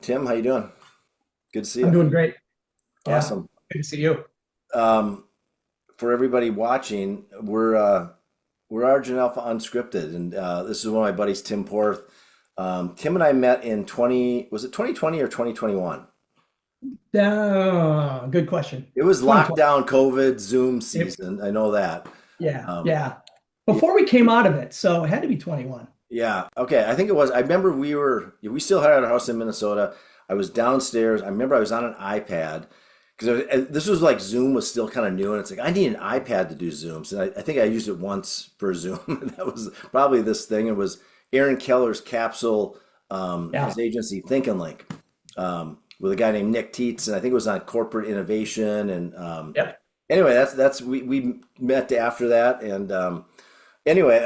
Tim, how you doing? Good to see I'm you. doing great. Yeah, Awesome. good to see you. Um, for everybody watching, we're Argent Alpha Unscripted, and this is one of my buddies, Tim Porth. Tim and I met in 2020 or 2021? Good question. It was 2020. lockdown, COVID, Zoom It- season. I know that. yeah, Um, yeah. Before we came out of it, so it had to be 21. Yeah. Okay. I think it was. I remember we still had our house in Minnesota. I was downstairs. I remember I was on an iPad because this was like Zoom was still kind of new, and it's like I need an iPad to do Zooms, and I think I used it once for Zoom. That was probably this thing. It was Aaron Keller's capsule, Yeah, his agency Think and Link, with a guy named Nick Tietz, and I think it was on corporate innovation. And yep. anyway, that's we met after that, and anyway,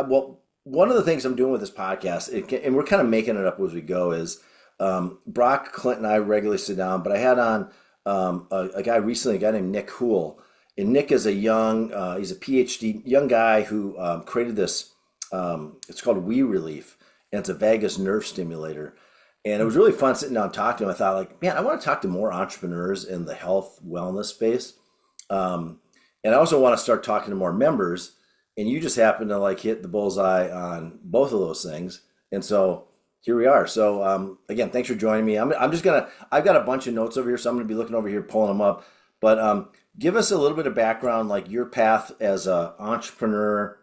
well, one of the things I'm doing with this podcast, and we're kind of making it up as we go, is Brock, Clint, and I regularly sit down, but I had on a guy recently, a guy named Nick Hool. And Nick is he's a PhD young guy who created this, it's called We Relief, and it's a vagus nerve stimulator. And it was really fun sitting down and talking to him. I thought, like, man, I want to talk to more entrepreneurs in the health wellness space. And I also want to start talking to more members. And you just happen to like hit the bullseye on both of those things. And so here we are. So again, thanks for joining me. I've got a bunch of notes over here, so I'm gonna be looking over here, pulling them up. But give us a little bit of background, like your path as a entrepreneur,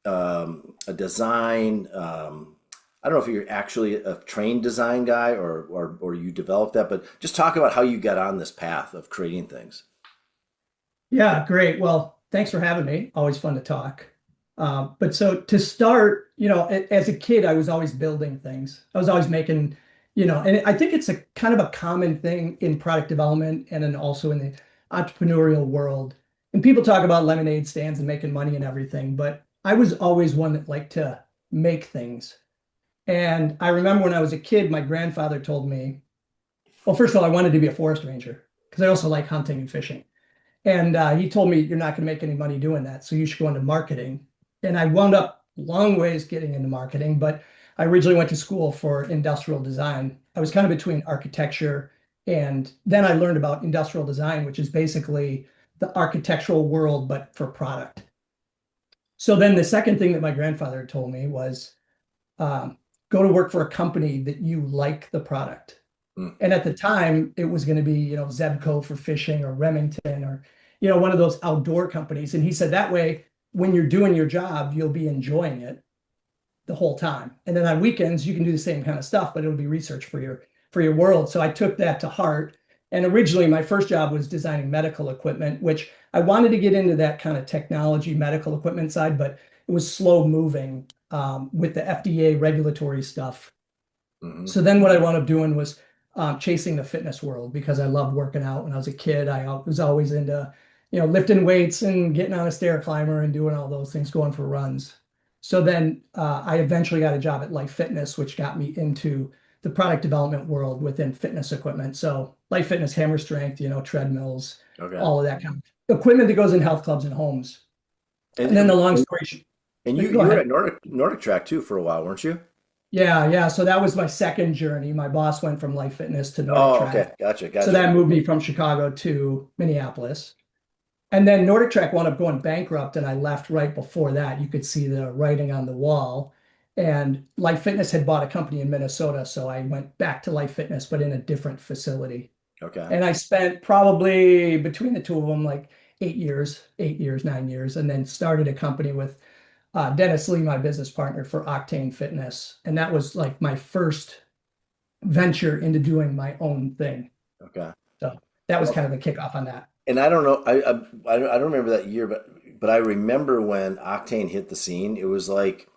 a design. I don't know if you're actually a trained design guy or you developed that, but just talk about how you got on this path of creating things. Yeah, great. Well, thanks for having me. Always fun to talk. But so to start, as a kid, I was always building things. I was always making, and I think it's a kind of a common thing in product development and then also in the entrepreneurial world. And people talk about lemonade stands and making money and everything, but I was always one that liked to make things. And I remember when I was a kid, my grandfather told me, well, first of all, I wanted to be a forest ranger because I also like hunting and fishing. And he told me, you're not going to make any money doing that. So you should go into marketing. And I wound up long ways getting into marketing, but I originally went to school for industrial design. I was kind of between architecture and then I learned about industrial design, which is basically the architectural world, but for product. So then the second thing that my grandfather told me was um, go to work for a company that you like the product. Mm. And at the time, it was going to be, Zebco for fishing or Remington or, one of those outdoor companies. And he said that way, when you're doing your job, you'll be enjoying it the whole time. And then on weekends, you can do the same kind of stuff, but it'll be research for your world. So I took that to heart. And originally, my first job was designing medical equipment, which I wanted to get into that kind of technology medical equipment side, but it was slow moving with the FDA regulatory stuff. Hmm. So then what I wound up doing was chasing the fitness world because I loved working out. When I was a kid, I was always into, lifting weights and getting on a stair climber and doing all those things, going for runs. So then I eventually got a job at Life Fitness, which got me into the product development world within fitness equipment. So Life Fitness, hammer strength, treadmills, Okay. all of that kind of equipment that goes in health clubs and homes. And And then the long story, and you go you were ahead. at Nordic Track too for a while, weren't you? Yeah, yeah. So that was my second journey. My boss went from Life Fitness to Nordic Oh, Track. okay. Gotcha, So gotcha. that moved me from Chicago to Minneapolis. And then Nordic Track wound up going bankrupt, and I left right before that. You could see the writing on the wall. And Life Fitness had bought a company in Minnesota, so I went back to Life Fitness, but in a different facility. Okay. And I spent probably between the two of them like 8 years, 9 years, and then started a company with Dennis Lee, my business partner for Octane Fitness. And that was like my first venture into doing my own thing. Okay. So that was Well, kind of the kickoff on that. and I don't know, I don't remember that year, but I remember when Octane hit the scene. It was like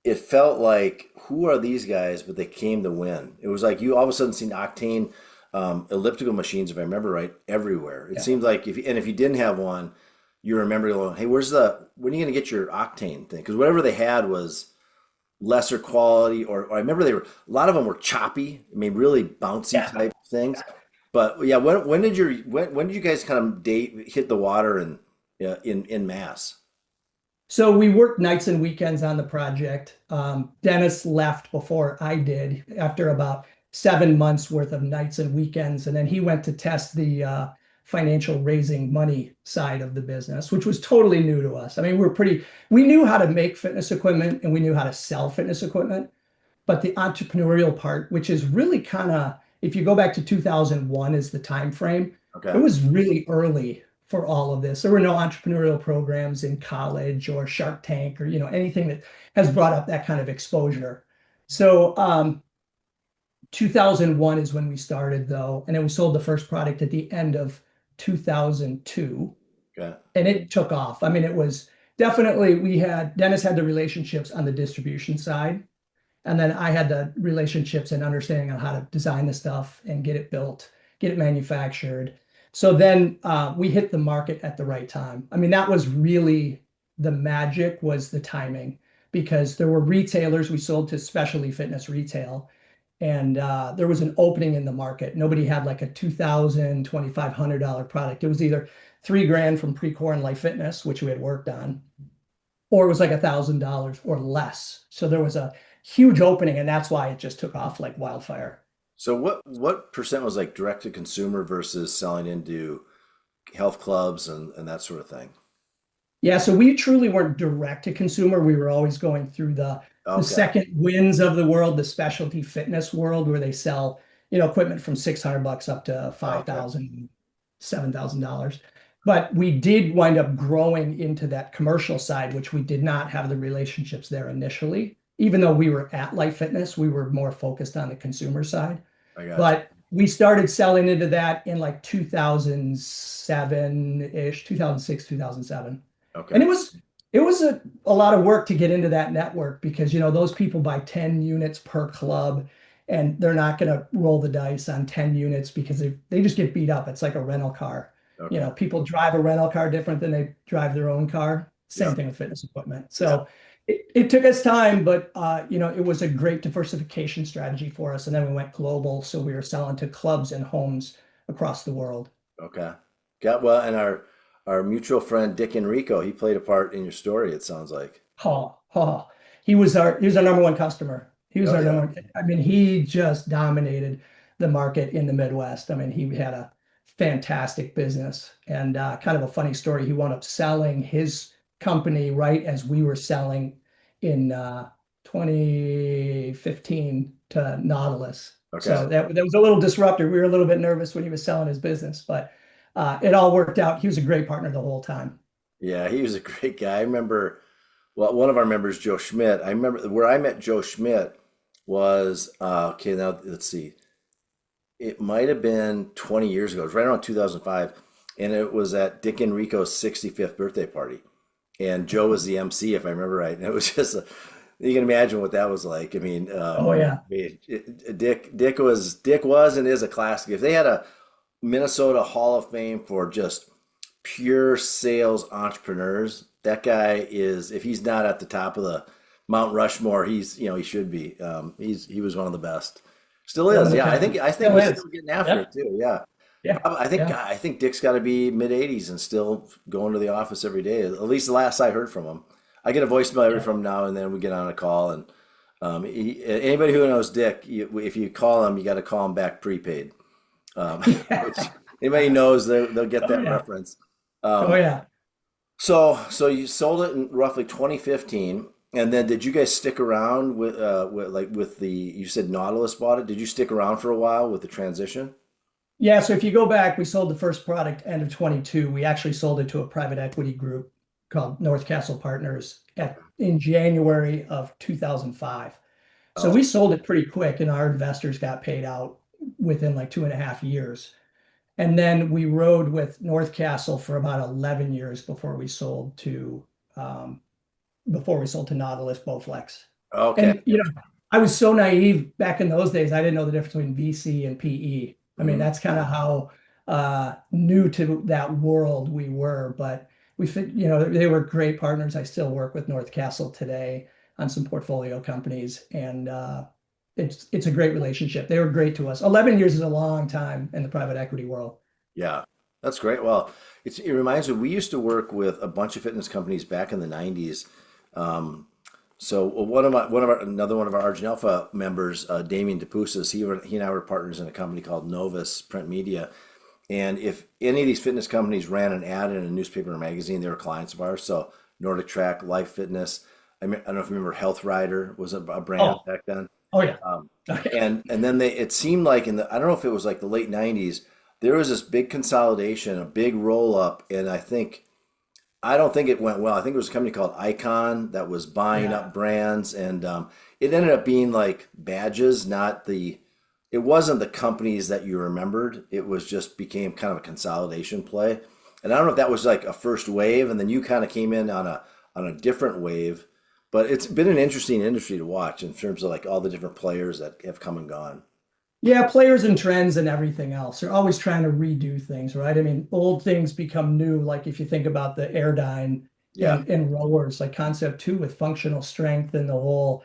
it felt like who are these guys? But they came to win. It was like you all of a sudden seen Octane elliptical machines, if I remember right, everywhere. It Yeah. seemed like if you didn't have one, you remember going, hey, when are you gonna get your Octane thing? Because whatever they had was lesser quality, or I remember they were a lot of them were choppy. I mean, really bouncy Yeah. type things. But yeah, when did you guys kind of hit the water and in mass? So we worked nights and weekends on the project. Dennis left before I did after about 7 months worth of nights and weekends. And then he went to test the financial raising money side of the business, which was totally new to us. I mean, we knew how to make fitness equipment and we knew how to sell fitness equipment, but the entrepreneurial part, which is really kind of, if you go back to 2001 is the time frame, it Okay. was really early for all of this. There were no entrepreneurial programs in college or Shark Tank or anything that has brought up that kind of exposure. So 2001 is when we started though, and then we sold the first product at the end of 2002, Okay. and it took off. I mean, it was definitely, Dennis had the relationships on the distribution side, and then I had the relationships and understanding on how to design the stuff and get it built, get it manufactured. So then we hit the market at the right time. I mean, that was really the magic, was the timing, because there were retailers, we sold to specialty fitness retail, and there was an opening in the market. Nobody had like a $2,000, $2,500 product. It was either 3 grand from Precor and Life Fitness, which we had worked on, or it was like $1,000 or less. So there was a huge opening, and that's why it just took off like wildfire. So what percent was like direct to consumer versus selling into health clubs and that sort of thing? Yeah, so we truly weren't direct to consumer. We were always going through the Okay. second winds of the world, the specialty fitness world, where they sell, equipment from $600 up to Okay. 5,000, $7,000. But we did wind up growing into that commercial side, which we did not have the relationships there initially. Even though we were at Life Fitness, we were more focused on the consumer side. I got you. But we started selling into that in like 2007-ish, 2006, 2007. And Okay. it was a lot of work to get into that network, because those people buy 10 units per club, and they're not going to roll the dice on 10 units because they just get beat up. It's like a rental car. Okay. People drive a rental car different than they drive their own car. Same Yeah. thing with fitness equipment. Yeah. So it took us time, but it was a great diversification strategy for us. And then we went global. So we were selling to clubs and homes across the world. Okay. Got well, and our mutual friend Dick Enrico, he played a part in your story, it sounds like. Oh, oh. He was our number one customer. He was Oh our yeah. number one. I mean, he just dominated the market in the Midwest. I mean, he had a fantastic business, and kind of a funny story. He wound up selling his company right as we were selling in 2015 to Nautilus. Okay. So that was a little disruptive. We were a little bit nervous when he was selling his business, but it all worked out. He was a great partner the whole time. Yeah, he was a great guy. I remember, well, one of our members, Joe Schmidt. I remember where I met Joe Schmidt was okay, now let's see. It might have been 20 years ago. It was right around 2005, and it was at Dick Enrico's 65th birthday party. And Joe was the MC, if I remember right. And it was just you can imagine what that was like. Oh yeah. Dick was and is a classic. If they had a Minnesota Hall of Fame for just pure sales entrepreneurs, that guy is, if he's not at the top of the Mount Rushmore, he should be. He was one of the best. Still One is. of a Yeah, I kind. think I think Still he's is. still getting after Yep. it too. Yeah. Yeah. Yeah. I think Dick's got to be mid 80s and still going to the office every day. At least the last I heard from him. I get a voicemail every Yeah. from now and then. We get on a call, and anybody who knows Dick, if you call him, you got to call him back prepaid. Which Yeah. anybody knows, they'll get Oh that yeah. reference. Oh Um, yeah. so you sold it in roughly 2015, and then did you guys stick around with the, you said Nautilus bought it? Did you stick around for a while with the transition? Yeah. So if you go back, we sold the first product end of 22. We actually sold it to a private equity group called North Castle Partners Okay. in January of 2005. So Oh, we sold it pretty quick, and our investors got paid out within like 2.5 years. And then we rode with North Castle for about 11 years um, before we sold to Nautilus Bowflex. okay. And I was so naive back in those days. I didn't know the difference between VC and PE. I mean, Mhm. that's kind of how new to that world we were. But they were great partners. I still work with North Castle today on some portfolio companies, and it's a great relationship. They were great to us. 11 years is a long time in the private equity world. Yeah, that's great. Well, it reminds me, we used to work with a bunch of fitness companies back in the 90s. Um, So another one of our Argent Alpha members, Damien DePusas, he and I were partners in a company called Novus Print Media. And if any of these fitness companies ran an ad in a newspaper or magazine, they were clients of ours. So Nordic Track, Life Fitness. I don't know if you remember Health Rider was a brand Oh, back then. oh yeah. Um, Okay. and then it seemed like I don't know if it was like the late 90s, there was this big consolidation, a big roll up. And I don't think it went well. I think it was a company called Icon that was buying Yeah. up brands, and it ended up being like badges, not the. It wasn't the companies that you remembered. It was just became kind of a consolidation play, and I don't know if that was like a first wave, and then you kind of came in on a different wave. But it's been an interesting industry to watch in terms of like all the different players that have come and gone. Yeah, players and trends and everything else. They're always trying to redo things, right? I mean, old things become new. Like if you think about the Airdyne Yeah, and rowers, like Concept 2 with functional strength and the whole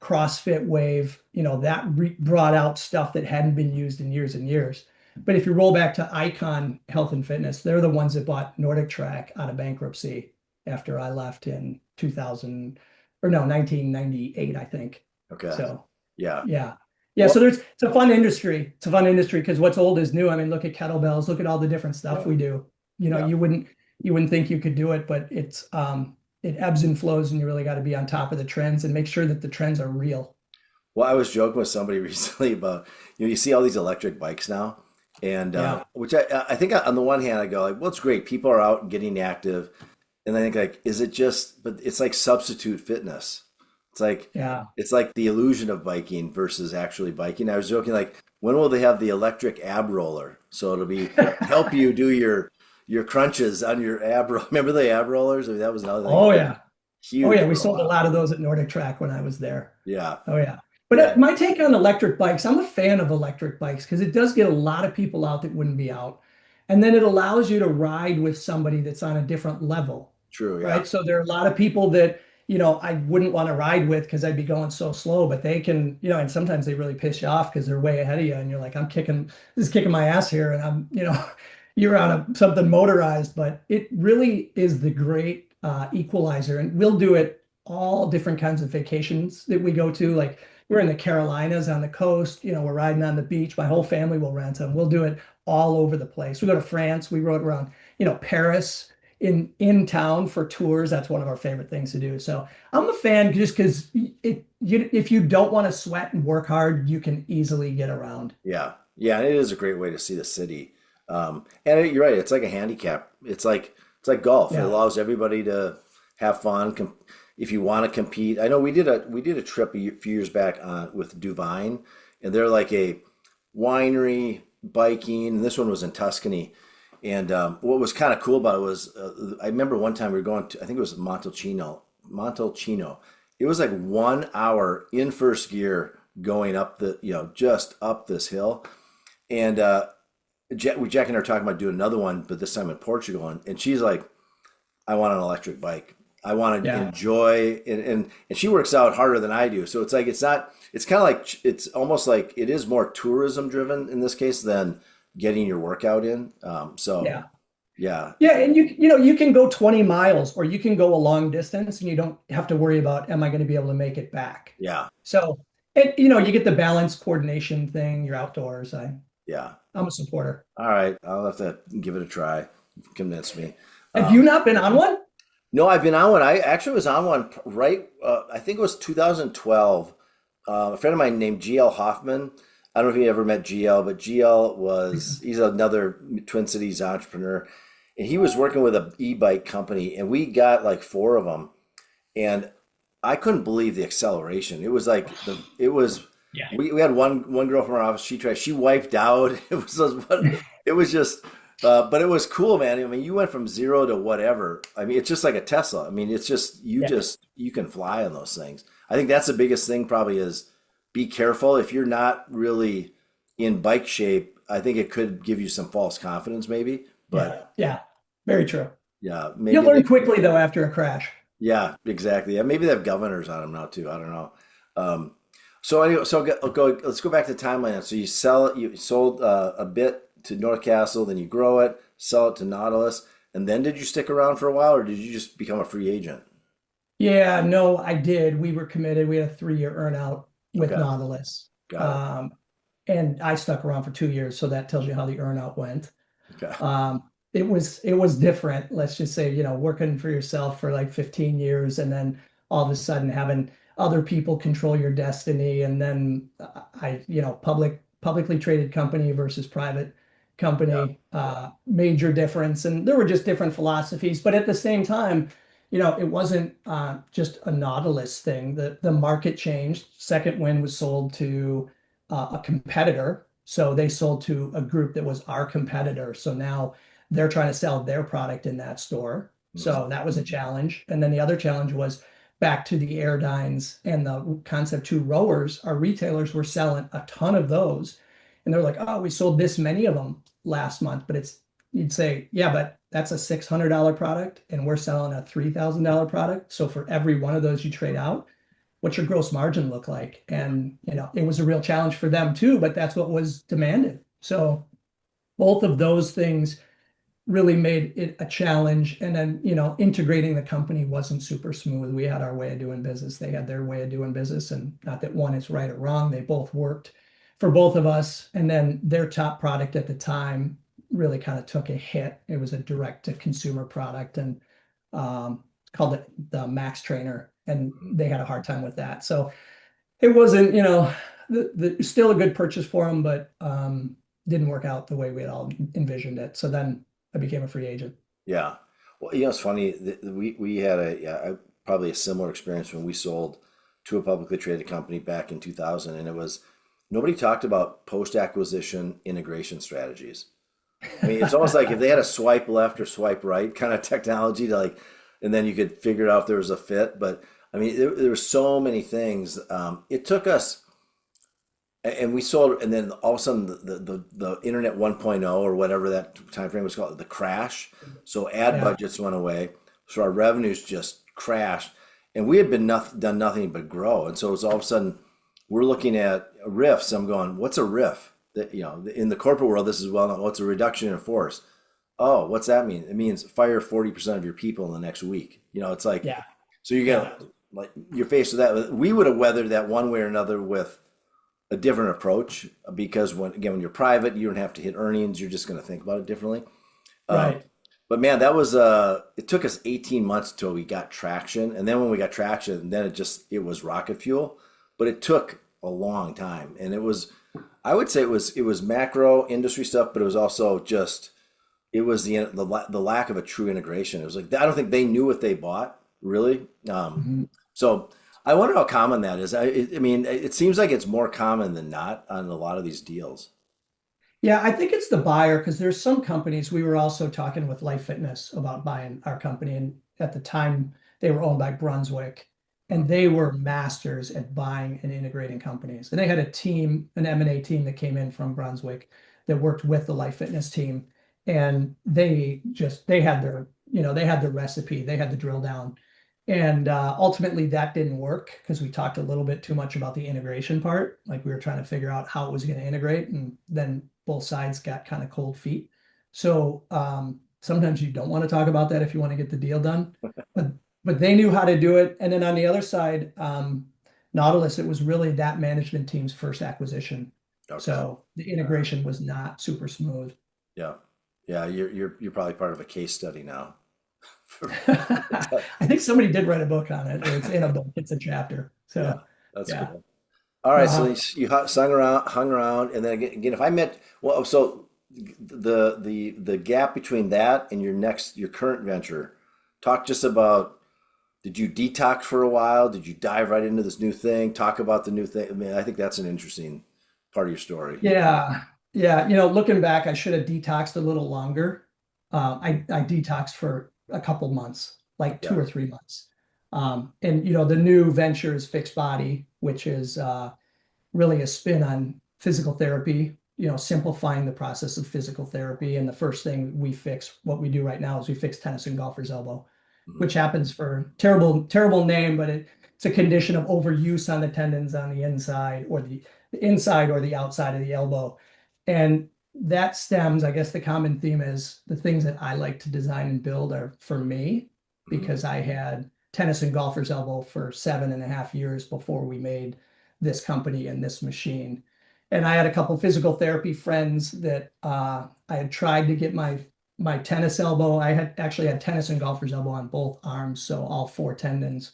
CrossFit wave, that brought out stuff that hadn't been used in years and years. But if you roll back to Icon Health and Fitness, they're the ones that bought Nordic Track out of bankruptcy after I left in 2000, or no, 1998, I think. okay, So. yeah. Yeah. Yeah. Well, So it's a fun industry. It's a fun industry because what's old is new. I mean, look at kettlebells, look at all the different stuff we do. yeah. You wouldn't think you could do it, but it ebbs and flows and you really got to be on top of the trends and make sure that the trends are real. Well, I was joking with somebody recently about, you see all these electric bikes now, and Yeah. which I think on the one hand I go like, well, it's great, people are out getting active, and I think like, is it just? But it's like substitute fitness. It's like Yeah. it's like the illusion of biking versus actually biking. I was joking like, when will they have the electric ab roller? So it'll be help you do your crunches on your ab roll. Remember the ab rollers? I mean, that was another thing that Oh was yeah. Oh huge yeah. We for a sold a while. lot of those at Nordic Track when I was there. Yeah, Oh yeah. But yeah, my take on electric bikes, I'm a fan of electric bikes because it does get a lot of people out that wouldn't be out. And then it allows you to ride with somebody that's on a different level, true, yeah, right? So there are a lot of people that, I wouldn't want to ride with because I'd be going so slow, but they can, and sometimes they really piss you off because they're way ahead of you and you're like, this is kicking my ass here and I'm, you're on something motorized, but it really is the great equalizer. And we'll do it all different kinds of vacations that we go to. Like we're in the Carolinas on the coast, we're riding on the beach. My whole family will rent them. We'll do it all over the place. We go to France. We rode around, Paris in town for tours. That's one of our favorite things to do. So I'm a fan just because if you don't want to sweat and work hard, you can easily get around. yeah, yeah. And it is a great way to see the city. You're right. It's like a handicap. It's like golf. It Yeah. allows everybody to have fun. If you want to compete, I know we did a trip few years back with Duvine, and they're like a winery biking. And this one was in Tuscany. And what was kind of cool about it was I remember one time we were going to, I think it was Montalcino. Montalcino. It was like 1 hour in first gear going up just up this hill. And Jack and I are talking about doing another one, but this time in Portugal. And she's like, I want an electric bike. I want to Yeah. enjoy, and she works out harder than I do. So it's like, it's not, it's kind of like, it's almost like it is more tourism driven in this case than getting your workout in. So Yeah. yeah, Yeah, and you can go 20 miles or you can go a long distance and you don't have to worry about am I going to be able to make it back. yeah, So, and you get the balance coordination thing, you're outdoors. yeah. I'm a supporter. All right. I'll have to give it a try. Convince me. Have you Um, not been on one? no, I've been on one. I actually was on one right, I think it was 2012. A friend of mine named GL Hoffman. I don't know if you ever met GL, but he's another Twin Cities entrepreneur. And he was working with a e-bike company, and we got like four of them. And I couldn't believe the acceleration. It was like Yeah. we had one girl from our office. She wiped out. It was just but it was cool, man. I mean, you went from zero to whatever. I mean, it's just like a Tesla. I mean, it's Yeah. just you can fly on those things. I think that's the biggest thing probably is be careful if you're not really in bike shape. I think it could give you some false confidence maybe, Yeah. but Yeah. Very true. yeah, You'll maybe learn they quickly though after a crash. yeah, exactly. Yeah, maybe they have governors on them now too. I don't know. Um, so anyway, let's go back to the timeline. So you sold a bit to North Castle, then you grow it, sell it to Nautilus, and then did you stick around for a while, or did you just become a free agent? Yeah, no, I did. We were committed. We had a 3-year earnout with Okay, Nautilus. got it. Um, and I stuck around for 2 years, so that tells you how the earnout went. Okay. It was different. Let's just say, working for yourself for like 15 years and then all of a sudden having other people control your destiny. And then publicly traded company versus private Yeah. company, major difference. And there were just different philosophies. But at the same time, it wasn't just a Nautilus thing. The market changed. Second Wind was sold to a competitor. So they sold to a group that was our competitor. So now they're trying to sell their product in that store. Mhm. So that was a challenge. And then the other challenge was back to the Airdynes and the Concept 2 rowers. Our retailers were selling a ton of those. And they're like, oh, we sold this many of them last month. But you'd say, yeah, but that's a $600 product and we're selling a $3,000 product. So for every one of those you trade out, what's your gross margin look like? And, it was a real challenge for them too, but that's what was demanded. So both of those things really made it a challenge. And then, integrating the company wasn't super smooth. We had our way of doing business. They had their way of doing business. And not that one is right or wrong. They both worked for both of us. And then their top product at the time really kind of took a hit. It was a direct to consumer product and called it the Max Trainer. And Mhm. they had a hard time with that. So it wasn't, still a good purchase for them, but didn't work out the way we had all envisioned it. So then I became a free agent. Yeah. Well, it's funny. We had probably a similar experience when we sold to a publicly traded company back in 2000, and it was nobody talked about post-acquisition integration strategies. I mean, it's almost like if they had a swipe left or swipe right kind of technology to like, and then you could figure out if there was a fit. But I mean, there were so many things. It took us, and we sold, and then all of a sudden the internet 1.0 or whatever that time frame was called, the crash. So ad Yeah. budgets went away, so our revenues just crashed, and we had done nothing but grow. And so it was all of a sudden we're looking at riffs. I'm going, what's a riff? That in the corporate world, this is well known. What's a reduction in force? Oh, what's that mean? It means fire 40% of your people in the next week. It's like, Yeah. so you Yeah. get like you're faced with that. We would have weathered that one way or another with a different approach because when you're private, you don't have to hit earnings. You're just going to think about it differently. Um, Right. but man, that was it took us 18 months till we got traction. And then when we got traction, then it was rocket fuel, but it took a long time. And I would say it was macro industry stuff, but it was also just, it was the lack of a true integration. It was like, I don't think they knew what they bought really. Mhm. So I wonder how common that is. I mean, it seems like it's more common than not on a lot of these deals. Yeah, I think it's the buyer because there's some companies we were also talking with Life Fitness about buying our company. And at the time, they were owned by Brunswick and they were masters at buying and integrating companies. And they had a team, an M&A team that came in from Brunswick that worked with the Life Fitness team. And they had their recipe, they had the drill down. And ultimately, that didn't work because we talked a little bit too much about the integration part. Like we were trying to figure out how it was going to integrate, and then both sides got kind of cold feet. So sometimes you don't want to talk about that if you want to get the deal done. But they knew how to do it. And then on the other side, Nautilus, it was really that management team's first acquisition. Okay. So the integration was not super smooth. Yeah. Yeah. You're probably part of a case study now. I think somebody did write a book on it. Or it's in a book. It's a chapter. Yeah, So that's yeah. cool. All right, so Uh-huh. you hung around, and then again, if I met, well, so the gap between that and your current venture, talk just about, did you detox for a while? Did you dive right into this new thing? Talk about the new thing. I mean, I think that's an interesting part of your story. Yeah. Yeah. Looking back, I should have detoxed a little longer. I detoxed for a couple months, like Yeah. 2 or 3 months. And the new venture is Fiix Body, which is really a spin on physical therapy, simplifying the process of physical therapy. And the first thing we fix, what we do right now is we fix tennis and golfer's elbow, Mhm. which happens for terrible, terrible name, but it's a condition of overuse on the tendons on the inside or the inside or the outside of the elbow. And that stems, I guess the common theme is the things that I like to design and build are for me Mhm. because I had tennis and golfer's elbow for 7.5 years before we made this company and this machine. And I had a couple physical therapy friends that I had tried to get my tennis elbow. I had actually had tennis and golfer's elbow on both arms, so all four tendons.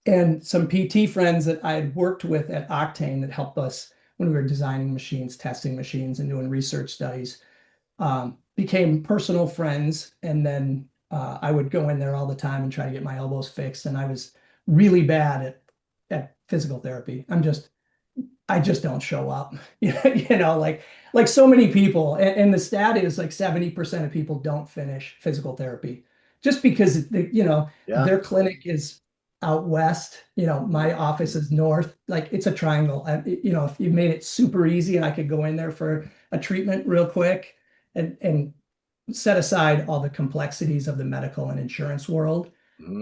And some PT friends that I had worked with at Octane that helped us when we were designing machines, testing machines, and doing research studies, became personal friends. And then I would go in there all the time and try to get my elbows fixed. And I was really bad at physical therapy. I just don't show up. Like so many people. And the stat is like 70% of people don't finish physical therapy just because Yeah. their clinic is out west. My office is north. Like it's a triangle. If you made it super easy and I could go in there for a treatment real quick and set aside all the complexities of the medical and insurance world,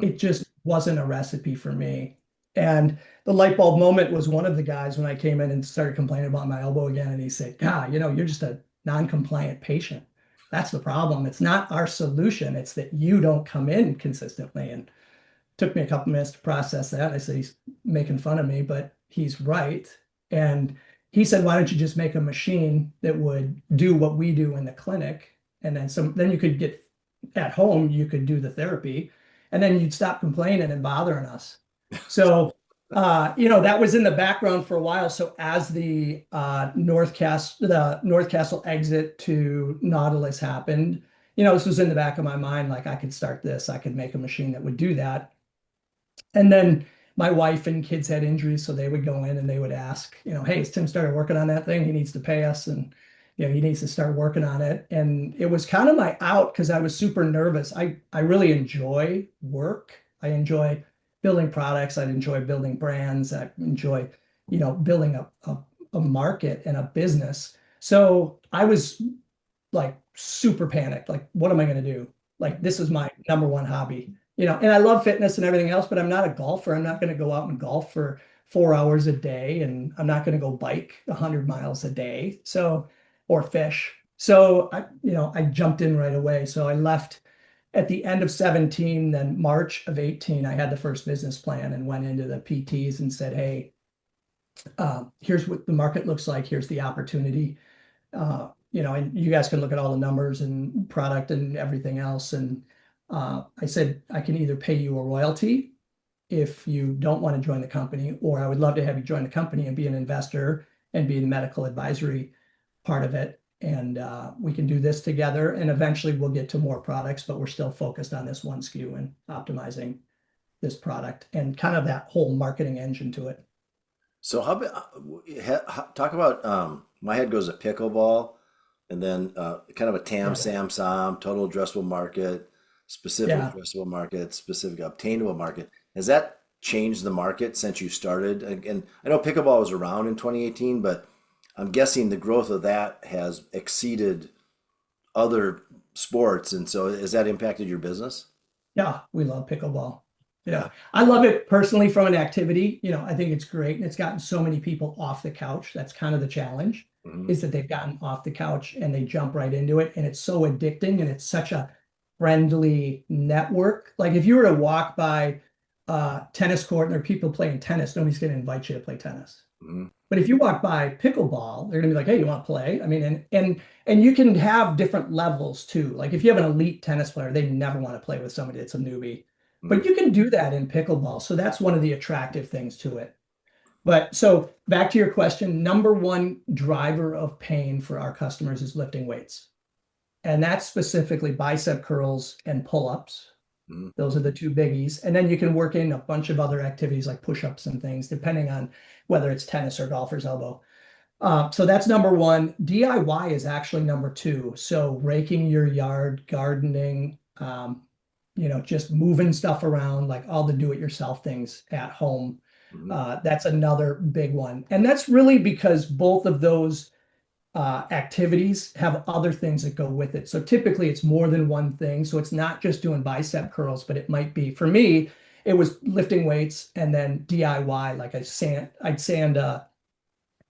it just wasn't a recipe for me. And the light bulb moment was one of the guys when I came in and started complaining about my elbow again. And he said, God, you're just a non-compliant patient. That's the problem. It's not our solution. It's that you don't come in consistently. And it took me a couple minutes to process that. I said, he's making fun of me, but he's right. And he said, why don't you just make a machine that would do what we do in the clinic? And then you could get at home, you could do the therapy, and then you'd stop complaining and bothering us. So, that was in the background for a while. So as the North Castle exit to Nautilus happened, this was in the back of my mind, like I could start this, I could make a machine that would do that. And then my wife and kids had injuries, so they would go in and they would ask, hey, has Tim started working on that thing? He needs to pay us, and he needs to start working on it. And it was kind of my out because I was super nervous. I really enjoy work. I enjoy building products. I enjoy building brands. I enjoy, building a market and a business. So I was like super panicked. Like, what am I going to do? Like, this is my number one hobby. And I love fitness and everything else, but I'm not a golfer. I'm not going to go out and golf for 4 hours a day, and I'm not going to go bike 100 miles a day. So, or fish. So I jumped in right away. So I left at the end of 17, then March of 18, I had the first business plan and went into the PTs and said, hey, here's what the market looks like. Here's the opportunity. And you guys can look at all the numbers and product and everything else. And I said, I can either pay you a royalty if you don't want to join the company, or I would love to have you join the company and be an investor and be in the medical advisory part of it. And we can do this together, and eventually we'll get to more products, but we're still focused on this one SKU and optimizing this product and kind of that whole marketing engine to it. So talk about my head goes to pickleball, and then kind of a TAM, Right. SAM, SOM, total addressable market, specific Yeah. addressable market, specific obtainable market. Has that changed the market since you started? And I know pickleball was around in 2018, but I'm guessing the growth of that has exceeded other sports. And so has that impacted your business? Yeah, we love pickleball. Yeah. I love it personally from an activity. I think it's great, and it's gotten so many people off the couch. That's kind of the challenge, Hmm. is that they've gotten off the couch and they jump right into it, and it's so addicting, and it's such a friendly network. Like if you were to walk by a tennis court and there are people playing tennis, nobody's going to invite you to play tennis. Hmm. But if you walk by pickleball, they're gonna be like, "Hey, you want to play?" I mean, and you can have different levels too. Like if you have an elite tennis player, they never want to play with somebody that's a newbie. Hmm. But you can do that in pickleball. So that's one of the attractive things to it. But so back to your question, number one driver of pain for our customers is lifting weights. And that's specifically bicep curls and pull-ups. Hmm. Those are the two biggies. And then you can work in a bunch of other activities like push-ups and things, depending on whether it's tennis or golfer's elbow. So that's number one. DIY is actually number two. So raking your yard, gardening, just moving stuff around, like all the do-it-yourself things at home. Hmm. That's another big one. And that's really because both of those activities have other things that go with it. So typically it's more than one thing. So it's not just doing bicep curls, but it might be, for me, it was lifting weights and then DIY, like I'd sand a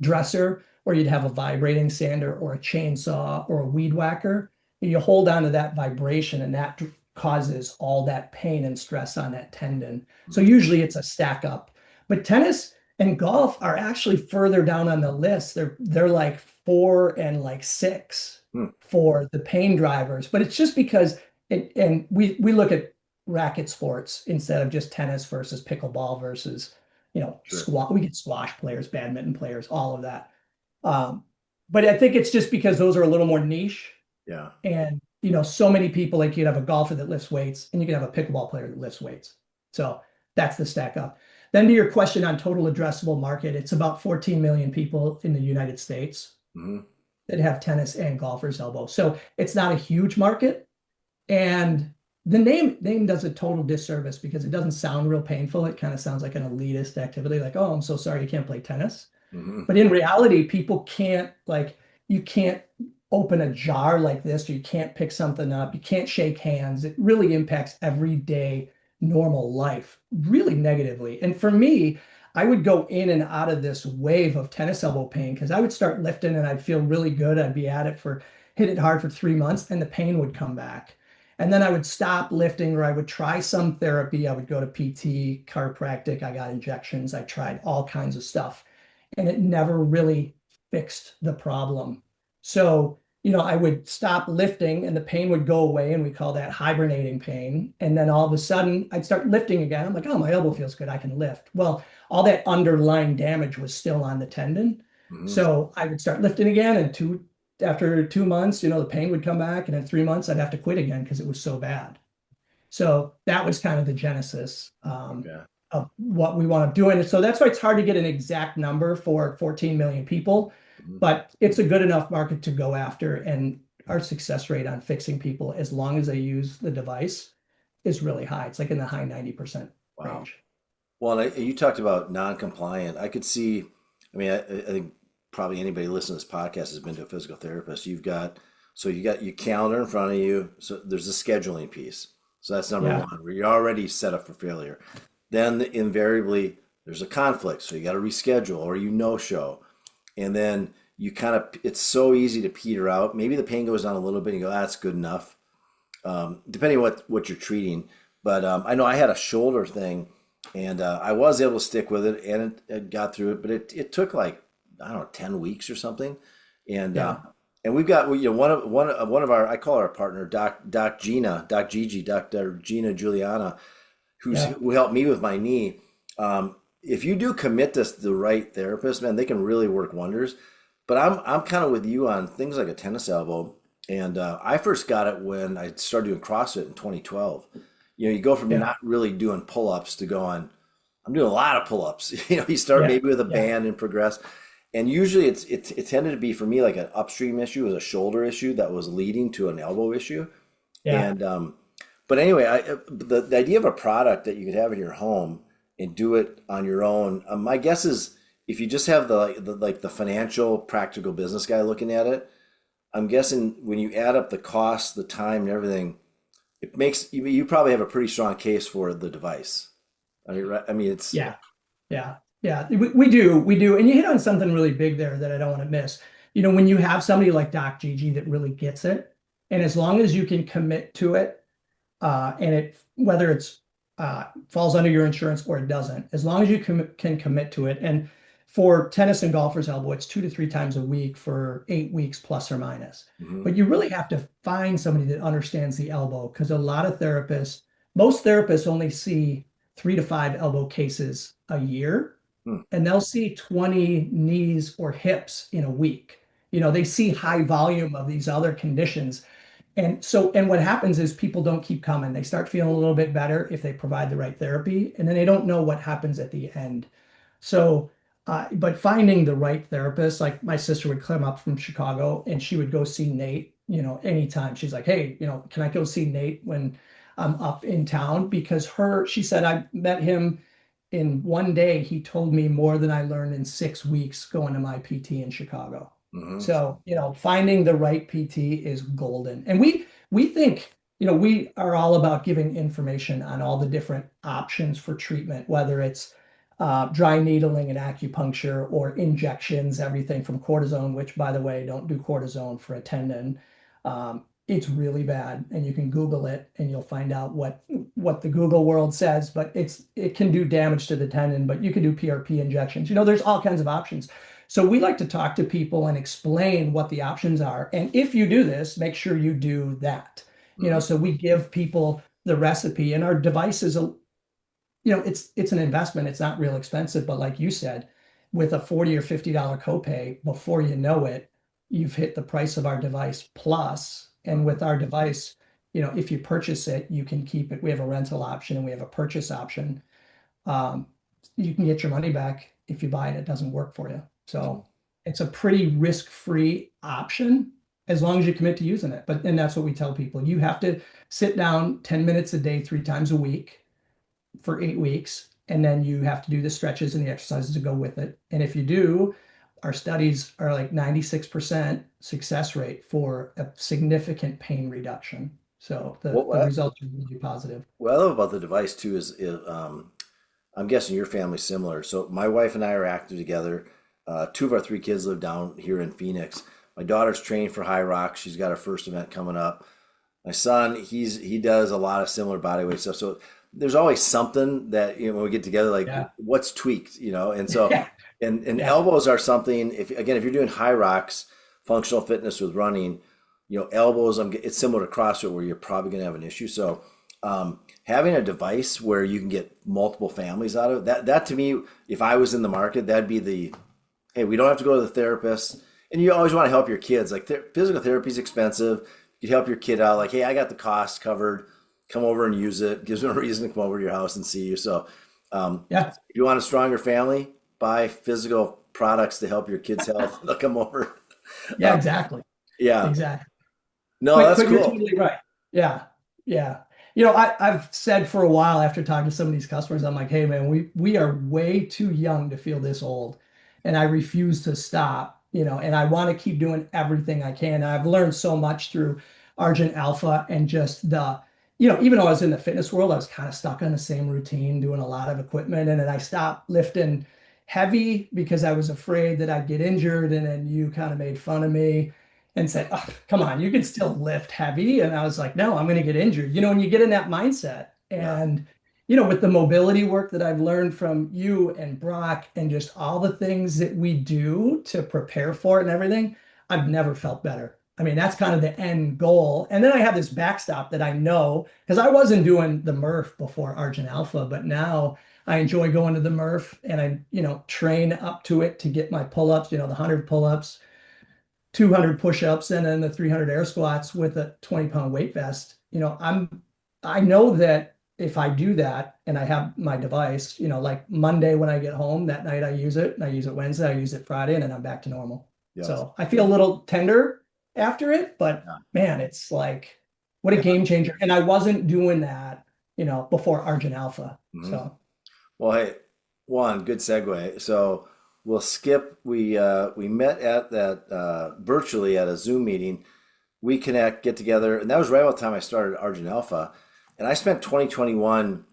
dresser, or you'd have a vibrating sander or a chainsaw or a weed whacker. And you hold on to that vibration and that causes all that pain and stress on that tendon. So usually it's a stack up. But tennis and golf are actually further down on the list. They're like 4 and like 6 Hmm. for the pain drivers. But it's just because and we look at racket sports instead of just tennis versus pickleball versus, Sure. squash. We get squash players, badminton players, all of that. Um, but I think it's just because those are a little more niche. Yeah. And, so many people, like you'd have a golfer that lifts weights and you could have a pickleball player that lifts weights. So that's the stack up. Then to your question on total addressable market, it's about 14 million people in the United States Hmm. that have tennis and golfer's elbow. So it's not a huge market. And the name does a total disservice because it doesn't sound real painful. It kind of sounds like an elitist activity, like, oh, I'm so sorry you can't play tennis. Hmm. But in reality, people can't, like, you can't open a jar like this, or you can't pick something up, you can't shake hands. It really impacts everyday normal life really negatively. And for me, I would go in and out of this wave of tennis elbow pain because I would start lifting and I'd feel really good. I'd be at it hit it hard for 3 months, and the pain would come back. And then I would stop lifting, or I would try some therapy. I would go to PT, chiropractic. I got injections. I tried all kinds of stuff, and it never really fixed the problem. So, I would stop lifting and the pain would go away, and we call that hibernating pain. And then all of a sudden, I'd start lifting again. I'm like, oh, my elbow feels good. I can lift. Well, all that underlying damage was still on the tendon. Hmm. So I would start lifting again, and after 2 months, the pain would come back, and in 3 months, I'd have to quit again because it was so bad. So that was kind of the genesis Okay. of what we want to do. And so that's why it's hard to get an exact number for 14 million people, Mhm. but it's a good enough market to go after. And our success rate on fixing people, as long as they use the device, is really high. It's like in the high 90% Wow. range. Well, and you talked about non-compliant. I could see, I mean, I think probably anybody listening to this podcast has been to a physical therapist. So you got your calendar in front of you. So there's a scheduling piece. So that's number Yeah. one, where you're already set up for failure. Then invariably there's a conflict. So you got to reschedule or you no show. And then it's so easy to peter out. Maybe the pain goes down a little bit and you go, that's good enough. Depending on what you're treating. But I know I had a shoulder thing, and I was able to stick with it, and it got through it. But it took like, I don't know, 10 weeks or something. And Yeah. and we've got, one of our, I call our partner Doc Gina, Doc Gigi, Dr. Gina Juliana, Yeah. who helped me with my knee. If you do commit to the right therapist, man, they can really work wonders. But I'm kind of with you on things like a tennis elbow. And I first got it when I started doing CrossFit in 2012. You go from Yeah. not really doing pull-ups to going, I'm doing a lot of pull-ups. You start Yeah. maybe with a Yeah. band and progress. And usually it tended to be for me like an upstream issue, was a shoulder issue that was leading to an elbow issue. Yeah. And but anyway, the idea of a product that you could have in your home and do it on your own. My guess is if you just have the financial, practical business guy looking at it, I'm guessing when you add up the cost, the time, and everything, it makes you probably have a pretty strong case for the device. I mean, right? I mean, it's Yeah. Yeah. Yeah. We do. We do. And you hit on something really big there that I don't want to miss. When you have somebody like Doc Gigi that really gets it, and as long as you can commit to it, and whether it's falls under your insurance or it doesn't, as long as you can commit to it. And for tennis and golfer's elbow, it's 2 to 3 times a week for 8 weeks plus or minus. mhm. But you really have to find somebody that understands the elbow, because most therapists only see 3 to 5 elbow cases a year, Hmm. and they'll see 20 knees or hips in a week. They see high volume of these other conditions. And what happens is people don't keep coming. They start feeling a little bit better if they provide the right therapy, and then they don't know what happens at the end. So, but finding the right therapist, like my sister would come up from Chicago and she would go see Nate, anytime. She's like, hey, can I go see Nate when I'm up in town? Because she said, I met him in one day. He told me more than I learned in 6 weeks going to my PT in Chicago. Hmm. So, finding the right PT is golden. And we think, we are all about giving information on all the different options for treatment, whether it's dry needling and acupuncture or injections, everything from cortisone, which, by the way, don't do cortisone for a tendon, it's really bad, and you can Google it and you'll find out what the Google world says, but it can do damage to the tendon, but you can do PRP injections. There's all kinds of options. So we like to talk to people and explain what the options are. And if you do this, make sure you do that. So we give people the recipe, and our device is it's an investment. It's not real expensive, but like you said, with a $40 or $50 copay, before you know it, you've hit the price of our device plus. And with our device, if you purchase it, you can keep it. We have a rental option and we have a purchase option. You can get your money back if you buy it, it doesn't work for you. So it's a pretty risk-free option as long as you commit to using it. And that's what we tell people. You have to sit down 10 minutes a day, 3 times a week for 8 weeks. And then you have to do the stretches and the exercises to go with it. And if you do, our studies are like 96% success rate for a significant pain reduction. So the results are really positive. What I love about the device too is I'm guessing your family's similar. So my wife and I are active together. 2 of our 3 kids live down here in Phoenix. My daughter's training for High Rock. She's got her first event coming up. My son, he does a lot of similar bodyweight stuff. So there's always something that, when we get together, like what's tweaked, and so, and elbows are something, if you're doing high rocks, functional fitness with running, elbows, it's similar to CrossFit where you're probably going to have an issue. So, having a device where you can get multiple families out of it, that to me, if I was in the market, that'd be hey, we don't have to go to the therapist. And you always want to help your kids. Like physical therapy is expensive. You help your kid out. Like, hey, I got the cost covered. Come over and use it. Gives them a reason to come over to your house and see you. So, if you want a stronger family, buy physical products to help your kids' health. They'll come over. Yeah, exactly. Yeah, exactly. No, that's cool. You're totally right. Yeah, yeah. I've said for a while after talking to some of these customers, I'm like, hey, man, we are way too young to feel this old, and I refuse to stop. And I want to keep doing everything I can. And I've learned so much through Argent Alpha and just even though I was in the fitness world, I was kind of stuck on the same routine, doing a lot of equipment. And then I stopped lifting heavy because I was afraid that I'd get injured. And then you kind of made fun of me and said, oh, come on, you can still lift heavy. And I was like, no, I'm going to get injured. And you get in that mindset. And, with the mobility work that I've learned from you and Brock and just all the things that we do to prepare for it and everything, I've never felt better. I mean, that's kind of the end goal. And then I have this backstop that I know, because I wasn't doing the Murph before Argent Alpha, but now I enjoy going to the Murph and I, train up to it to get my pull-ups, the 100 pull-ups, 200 push-ups, and then the 300 air squats with a 20-pound weight vest. I know that if I do that and I have my device, like Monday when I get home, that night I use it, and I use it Wednesday, I use it Friday, and then I'm back to normal. Yes. So I feel a little tender after it, but man, it's like, what a game changer. And I wasn't doing that, before Argent Alpha. Mm-hmm. So, well, hey, Juan, good segue. So we'll skip. We met at that virtually at a Zoom meeting. We connect, get together, and that was right about the time I started Argent Alpha. And I spent 2021.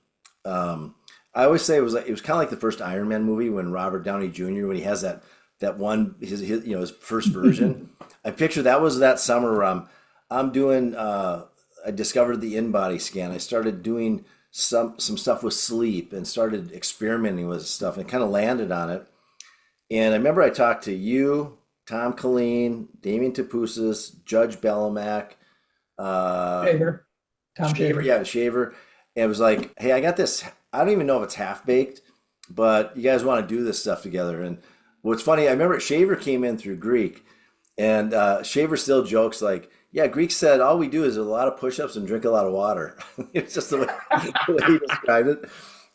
I always say it was kind of like the first Iron Man movie when Robert Downey Jr. when he has that one his first version. I picture that was that summer where I'm doing. I discovered the in-body scan. I started doing some stuff with sleep and started experimenting with stuff and kind of landed on it. And I remember I talked to you, Tom Colleen, Damian Tapoussis, Judge Bellamak, Tom Shaver. Yeah, Shaver. And it was like, hey, I got this. I don't even know if it's half-baked, but you guys want to do this stuff together. And what's funny, I remember Shaver came in through Greek, and Shaver still jokes like, yeah, Greek said all we do is a lot of push-ups and drink a lot of water. It's just the way he described it.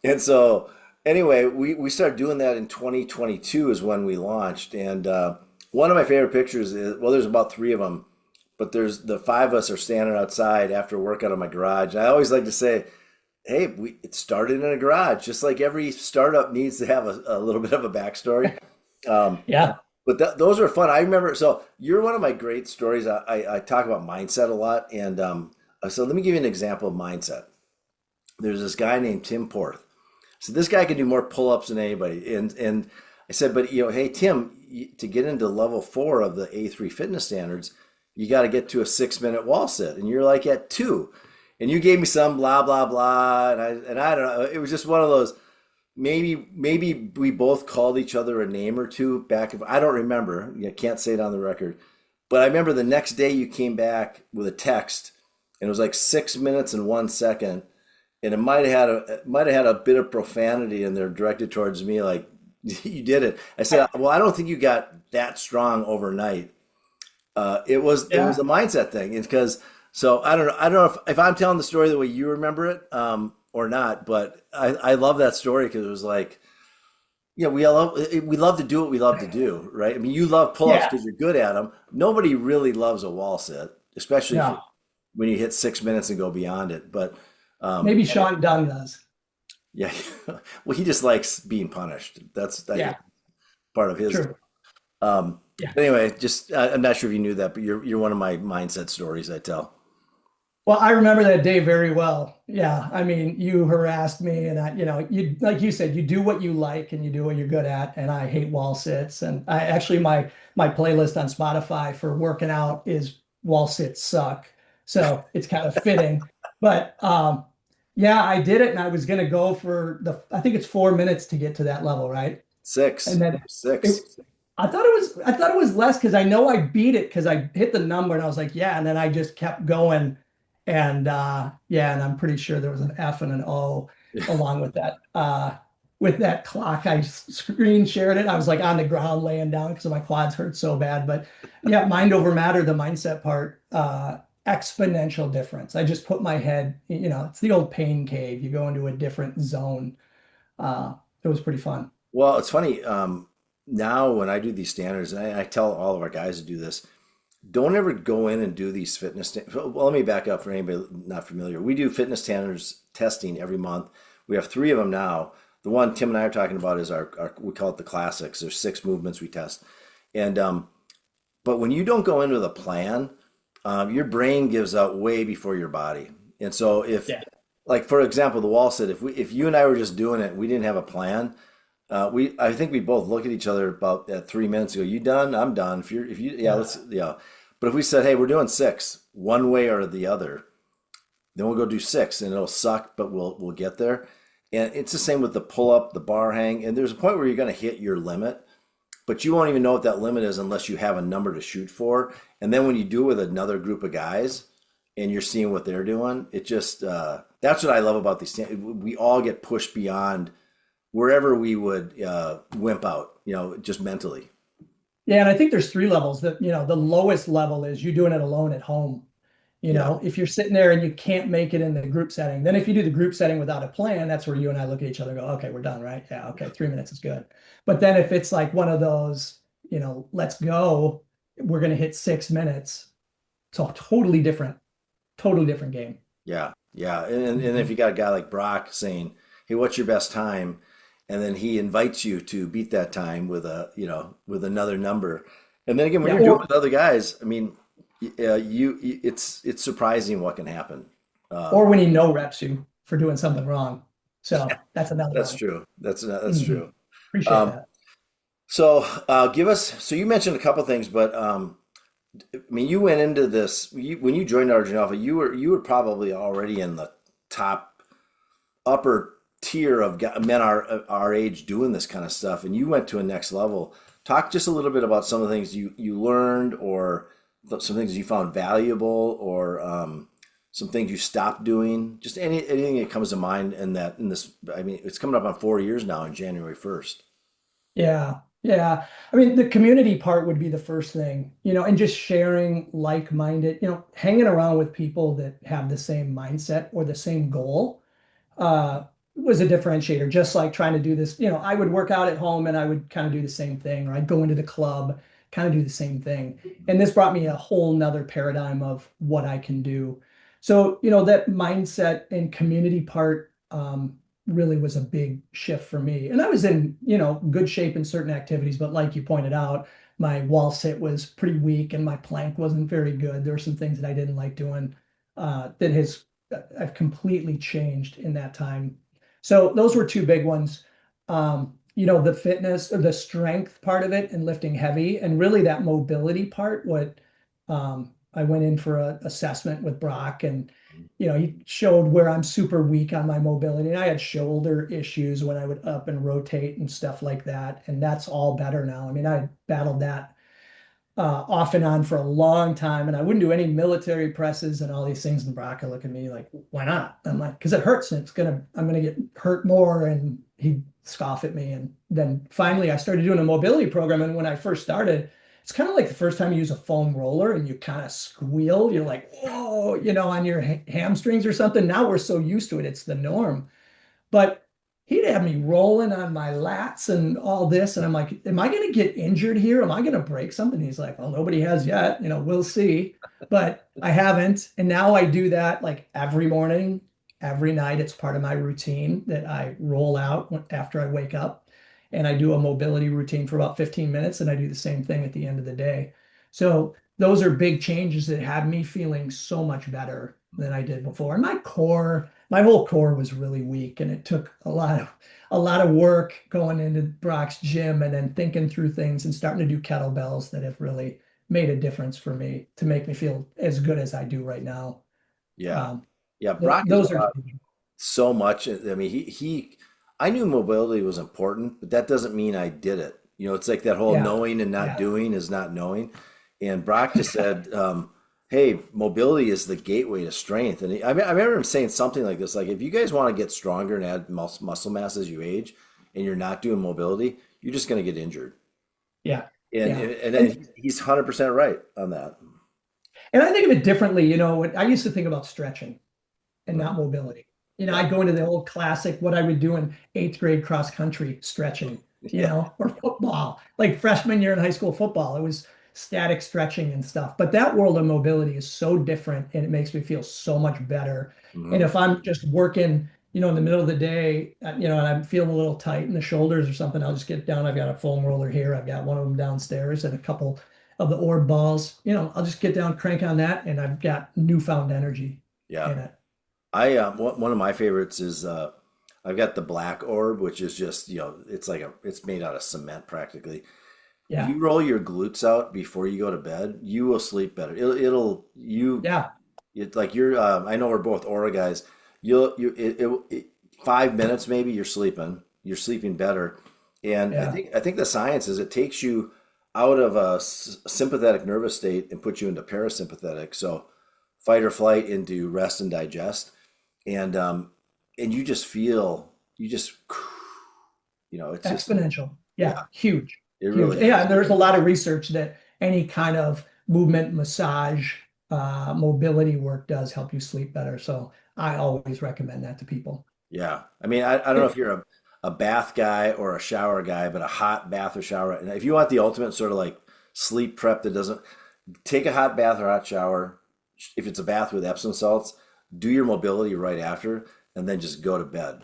And so anyway, we started doing that in 2022 is when we launched. And one of my favorite pictures is, well, there's about 3 of them, but there's the 5 of us are standing outside after a workout in my garage. And I always like to say, hey, it started in a garage, just like every startup needs to have a little bit of a backstory. Yeah. But those are fun. I remember, so you're one of my great stories. I talk about mindset a lot. And so let me give you an example of mindset. There's this guy named Tim Porth. So this guy can do more pull-ups than anybody. And I said, but hey, Tim, to get into level 4 of the A3 fitness standards, you got to get to a 6 minute wall sit. And you're like at two. And you gave me some blah, blah, blah. And I don't know. It was just one of those, maybe we both called each other a name or two back. I don't remember. I can't say it on the record. But I remember the next day you came back with a text and it was like 6 minutes and 1 second. And it might have had a bit of profanity in there directed towards me, like, you did it. I said, well, I don't think you got that strong overnight. It was a mindset thing. It's because, so I don't know if I'm telling the story the way you remember it, or not, but I love that story because it was like, yeah, we love to do what we love to do, right? I mean, you love pull-ups Yeah. because you're good at them. Nobody really loves a wall sit, especially No, when you hit 6 minutes and go beyond it. But maybe Sean Dunn does. yeah, well, he just likes being punished. That's Yeah, part of his. true. Yeah. Anyway, just I'm not sure if you knew that, but you're one of my mindset stories I tell. Well, I remember that day very well. Yeah, I mean, you harassed me, and you like you said, you do what you like and you do what you're good at, and I hate wall sits. And I actually my playlist on Spotify for working out is wall sits suck, so it's kind of fitting. But yeah, I did it, and I was gonna go for I think it's 4 minutes to get to that level, right? And Six, then six. it, I thought it was less because I know I beat it because I hit the number and I was like, yeah, and then I just kept going. And yeah, and I'm pretty sure there was an F and an O along with that clock. I screen shared it. I was like on the ground laying down because my quads hurt so bad. But yeah, mind over matter, the mindset part, exponential difference. I just put my head, it's the old pain cave. You go into a different zone. It was pretty fun. Well, it's funny. Now when I do these standards, and I tell all of our guys to do this, don't ever go in and do these well, let me back up for anybody not familiar. We do fitness standards testing every month. We have three of them now. The one Tim and I are talking about is our we call it the classics. There's 6 movements we test. And but when you don't go in with a plan, your brain gives out way before your body. And so if, Yeah. like for example, the wall sit, if you and I were just doing it, we didn't have a plan. I think we both look at each other about at 3 minutes ago. You done? I'm done. If you yeah, Yeah. let's yeah. But if we said, hey, we're doing six, one way or the other, then we'll go do six, and it'll suck, but we'll get there. And it's the same with the pull up, the bar hang, and there's a point where you're going to hit your limit, but you won't even know what that limit is unless you have a number to shoot for. And then when you do it with another group of guys, and you're seeing what they're doing, it just that's what I love about these. We all get pushed beyond wherever we would wimp out, just mentally. Yeah, and I think there's three levels. The lowest level is you doing it alone at home. Yeah, If you're sitting there and you can't make it in the group setting, then if you do the group setting without a plan, that's where you and I look at each other and go, okay, we're done, right? Yeah, okay, 3 minutes is good. But then if it's like one of those, let's go, we're gonna hit 6 minutes. It's a totally different game. yeah, yeah. And if Mhm. you got a guy like Brock saying, "Hey, what's your best time?" and then he invites you to beat that time with another number, and then again when Yeah, you're doing it with other guys, I mean, it's surprising what can happen. or Um, when he no reps you for doing something wrong. So that's another that's one. true. That's Mhm. true. Appreciate Um, that. so give us. So you mentioned a couple things, but I mean, you went into this when you joined Argent Alpha. You were probably already in the top upper tier of men our age doing this kind of stuff, and you went to a next level. Talk just a little bit about some of the things you learned, or some things you found valuable, or some things you stopped doing. Just anything that comes to mind in this. I mean, it's coming up on 4 years now in January 1st. Yeah. Yeah. I mean, the community part would be the first thing, and just sharing like-minded, hanging around with people that have the same mindset or the same goal was a differentiator. Just like trying to do this, I would work out at home and I would kind of do the same thing, or I'd go into the club, kind of do the same thing. And this brought me a whole nother paradigm of what I can do. So, that mindset and community part really was a big shift for me. And I was in, good shape in certain activities, but like you pointed out, my wall sit was pretty weak and my plank wasn't very good. There were some things that I didn't like doing that I've completely changed in that time. So those were two big ones. The fitness or the strength part of it and lifting heavy, and really that mobility part. I went in for a assessment with Brock, and he showed where I'm super weak on my mobility. And I had shoulder issues when I would up and rotate and stuff like that. And that's all better now. I mean, I battled that off and on for a long time, and I wouldn't do any military presses and all these things. And Brock would look at me like, "Why not?" I'm like, "Because it hurts, and I'm gonna get hurt more." And he'd scoff at me. And then finally, I started doing a mobility program. And when I first started, it's kind of like the first time you use a foam roller and you kind of squeal. You're like, "Whoa," on your hamstrings or something. Now we're so used to it; it's the norm. But he'd have me rolling on my lats and all this. And I'm like, am I going to get injured here? Am I going to break something? He's like, well, nobody has yet. We'll see. But I haven't. And now I do that like every morning, every night. It's part of my routine that I roll out after I wake up. And I do a mobility routine for about 15 minutes. And I do the same thing at the end of the day. So those are big changes that have me feeling so much better than I did before. And my whole core was really weak, and it took a lot of work going into Brock's gym and then thinking through things and starting to do kettlebells that have really made a difference for me to make me feel as good as I do right now. Yeah. Um, Yeah. Brock is those are so much. I mean, I knew mobility was important, but that doesn't mean I did it. It's like that whole yeah, knowing and not yeah, doing is not knowing. And Brock just said, hey, mobility is the gateway to strength. And I remember him saying something like this, like, if you guys want to get stronger and add muscle mass as you age and you're not doing mobility, you're just going to get injured. yeah, And, yeah. and, And and he's 100% right on that. and I think of it differently. I used to think about stretching and not Mhm. mobility. Yeah. I'd go into the old classic, what I would do in eighth grade cross country stretching, Yeah. or football, like freshman year in high school football. It was static stretching and stuff. But that world of mobility is so different, and it makes me feel so much better. And Hmm. if I'm just working, in the middle of the day, and I'm feeling a little tight in the shoulders or something, I'll just get down. I've got a foam roller here. I've got one of them downstairs and a couple of the orb balls. I'll just get down, crank on that, and I've got newfound energy Yeah. in it. One of my favorites is I've got the black orb, which is just, it's made out of cement practically. Yeah. You roll your glutes out before you go to bed, you will sleep better. Yeah. It's like I know we're both aura guys. You'll, you, it 5 minutes maybe you're sleeping better. And I Yeah. think, I think the science is it takes you out of a sympathetic nervous state and puts you into parasympathetic. So fight or flight into rest and digest. And you just feel, you just, it's just, Exponential. Yeah. yeah, Huge. it Huge. really Yeah. is. And there's a lot of research that any kind of movement, massage, mobility work does help you sleep better. So I always recommend that to people. Yeah. I mean, I don't know if you're a bath guy or a shower guy, but a hot bath or shower. And if you want the ultimate sort of like sleep prep that doesn't take a hot bath or hot shower, if it's a bath with Epsom salts, do your mobility right after, and then just go to bed.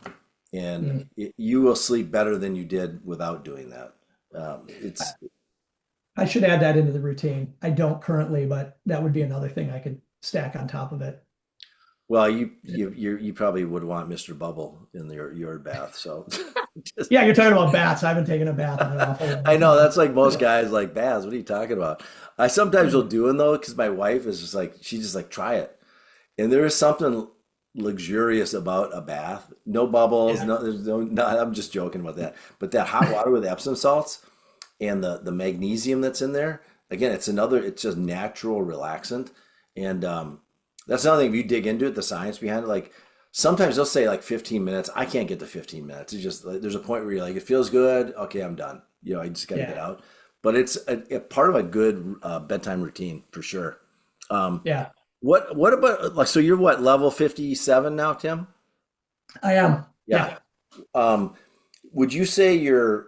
And Mm. you will sleep better than you did without doing that. I It's I should add that into the routine. I don't currently, but that would be another thing I could stack on top of it. well, you probably would want Mr. Bubble in your bath. So just Yeah, you're talking about baths. I haven't taken a bath in an awful long I know time. that's like most Yeah. guys like baths. What are you talking about? I sometimes will do them though because my wife is just like she just like try it, and there is something luxurious about a bath. No bubbles. Yeah. No, there's no. I'm just joking about that. But that hot water with Epsom salts and the magnesium that's in there. Again, it's just natural relaxant, and that's another thing. If you dig into it, the science behind it, like sometimes they'll say like 15 minutes. I can't get to 15 minutes. It's just like, there's a point where you're like, it feels good. Okay, I'm done. I just got to get Yeah. out. But it's a part of a good bedtime routine for sure. Um, Yeah. what about like so you're what level 57 now, Tim? I am. Yeah. Yeah. Um, would you say you're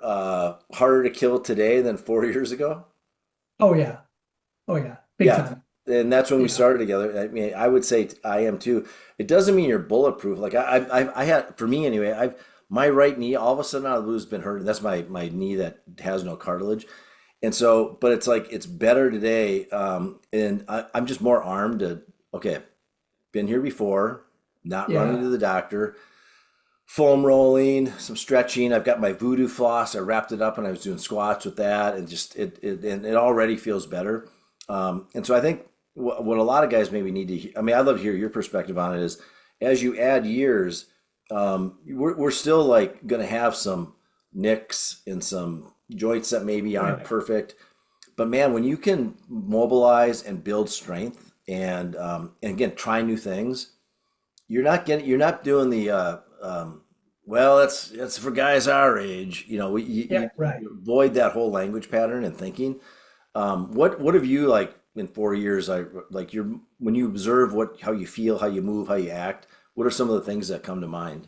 harder to kill today than 4 years ago? Oh yeah. Oh yeah. Big Yeah, time. and that's when we Yeah. started together. I mean, I would say I am too. It doesn't mean you're bulletproof. Like I had for me anyway. I've my right knee all of a sudden out of the blue has been hurting. That's my knee that has no cartilage, and so but it's like it's better today. And I'm just more armed to okay, been here before, not running Yeah. to the doctor, foam rolling, some stretching. I've got my voodoo floss. I wrapped it up and I was doing squats with that, and just it already feels better. And so I think what a lot of guys maybe need to, I mean, I'd love to hear your perspective on it is as you add years, we're still like going to have some nicks and some joints that maybe aren't Right. perfect. But man, when you can mobilize and build strength and again, try new things, you're not doing the, well, that's for guys our age. You know, Yeah, right. you avoid that whole language pattern and thinking. What have you like in 4 years? I like your when you observe how you feel, how you move, how you act. What are some of the things that come to mind?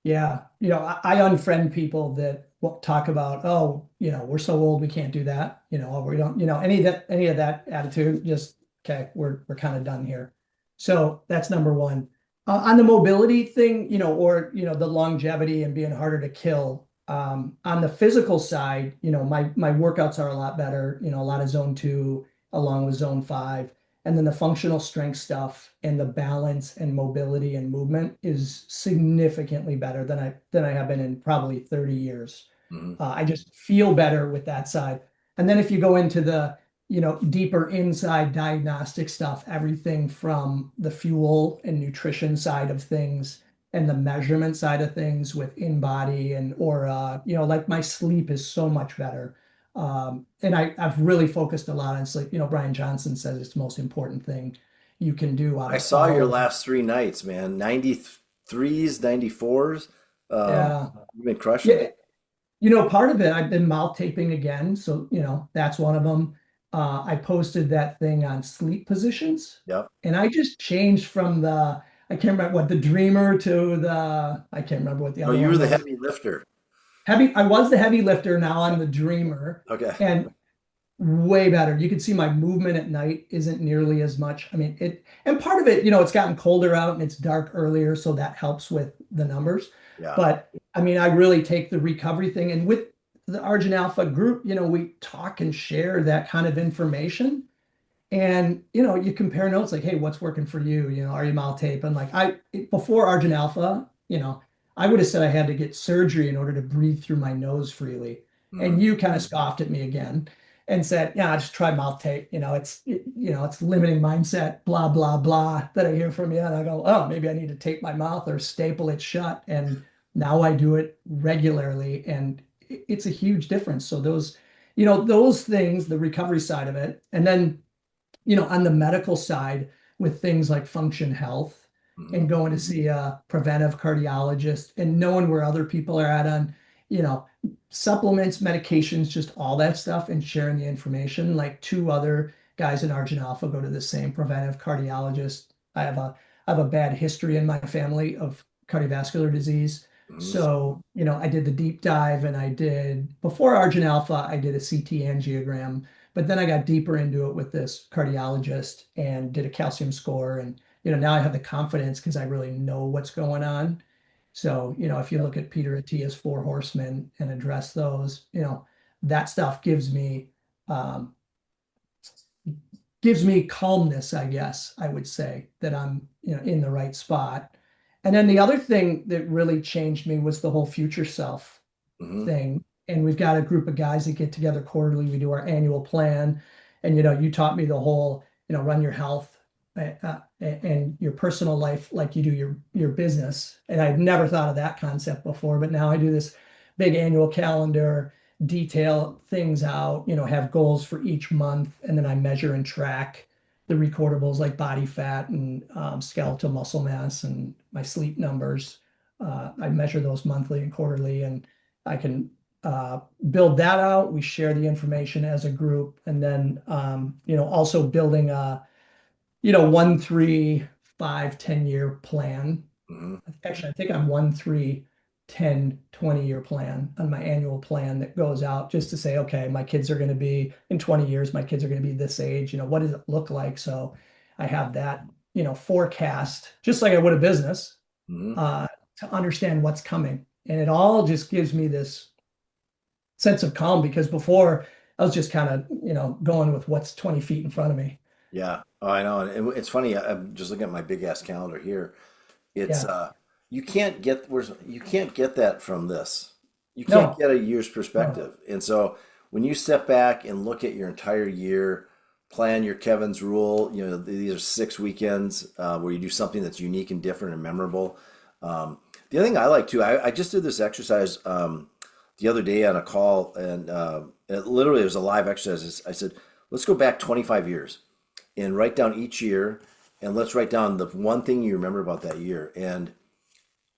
Yeah. I unfriend people that will talk about, oh, we're so old we can't do that. We don't, any of that attitude, just okay, we're kind of done here. So that's number one. On the mobility thing, or the longevity and being harder to kill. On the physical side, my workouts are a lot better, a lot of zone 2 along with zone 5. And then the functional strength stuff and the balance and mobility and movement is significantly better than I have been in probably 30 years. Hmm. I just feel better with that side. And then if you go into the, deeper inside diagnostic stuff, everything from the fuel and nutrition side of things and the measurement side of things with in-body and aura, like my sleep is so much better. And I've really focused a lot on sleep. Brian Johnson says it's the most important thing you can do out I of saw all your of it. last 3 nights, man. 93s, 94s. Yeah. You've been crushing it. Yeah. Part of it, I've been mouth taping again. So, that's one of them. I posted that thing on sleep positions Yep. and I just changed from I can't remember what the dreamer to I can't remember what the No, other you were one the was. heavy lifter. I was the heavy lifter. Now I'm the dreamer Okay. and way better. You can see my movement at night isn't nearly as much. I mean, and part of it, it's gotten colder out and it's dark earlier. So that helps with the numbers. Yeah. But I mean, I really take the recovery thing and with the Argent Alpha group, we talk and share that kind of information. And you compare notes like, hey, what's working for you? Are you mouth tape? And like before Argent Alpha, I would have said I had to get surgery in order to breathe through my nose freely. Hmm. And you kind of scoffed at me again and said, yeah, just try mouth tape. It's limiting mindset, blah, blah, blah, that I hear from you. And I go, oh, maybe I need to tape my mouth or staple it shut. And now I do it regularly. And it's a huge difference. So those things, the recovery side of it, and then on the medical side with things like function health Hmm. and going to see a preventive cardiologist and knowing where other people are at on, you know, supplements, medications, just all that stuff and sharing the information. Like two other guys in Argent Alpha go to the same preventive cardiologist. I have a bad history in my family of cardiovascular disease. Hmm. So, I did the deep dive and before Argent Alpha, I did a CT angiogram, but then I got deeper into it with this cardiologist and did a calcium score. And, now I have the confidence because I really know what's going on. So, if you look at Peter Attia's Four Horsemen and address those, that stuff um, gives me calmness, I guess I would say that I'm, in the right spot. And then the other thing that really changed me was the whole future self Hmm. thing. And we've got a group of guys that get together quarterly. We do our annual plan. And, you taught me the whole, run your health and your personal life like you do your business. And I've never thought of that concept before, but now I do this big annual calendar, detail things out, have goals for each month. And then I measure and track the recordables like body fat and skeletal muscle mass and my sleep numbers. I measure those monthly and quarterly, and I can build that out. We share the information as a group, and then also building a 1, 3, 5, 10 year plan. Hmm. Actually, I think I'm 1, 3, 10, 20 year plan on my annual plan that goes out just to say, okay, my kids are going to be in 20 years, my kids are going to be this age. What does it look like? So I have that forecast, just like I would a business, Hmm. uh, to understand what's coming, and it all just gives me this sense of calm because before I was just kind of, going with what's 20 feet in front of me. Yeah. Oh, I know. And it's funny. I'm just looking at my big ass calendar here. It's Yeah. you can't get that from this. You can't No, get a year's no. perspective. And so when you step back and look at your entire year, plan your Kevin's rule. You know, these are 6 weekends where you do something that's unique and different and memorable. The other thing I like too, I just did this exercise the other day on a call, and it was a live exercise. I said, let's go back 25 years and write down each year, and let's write down the one thing you remember about that year. And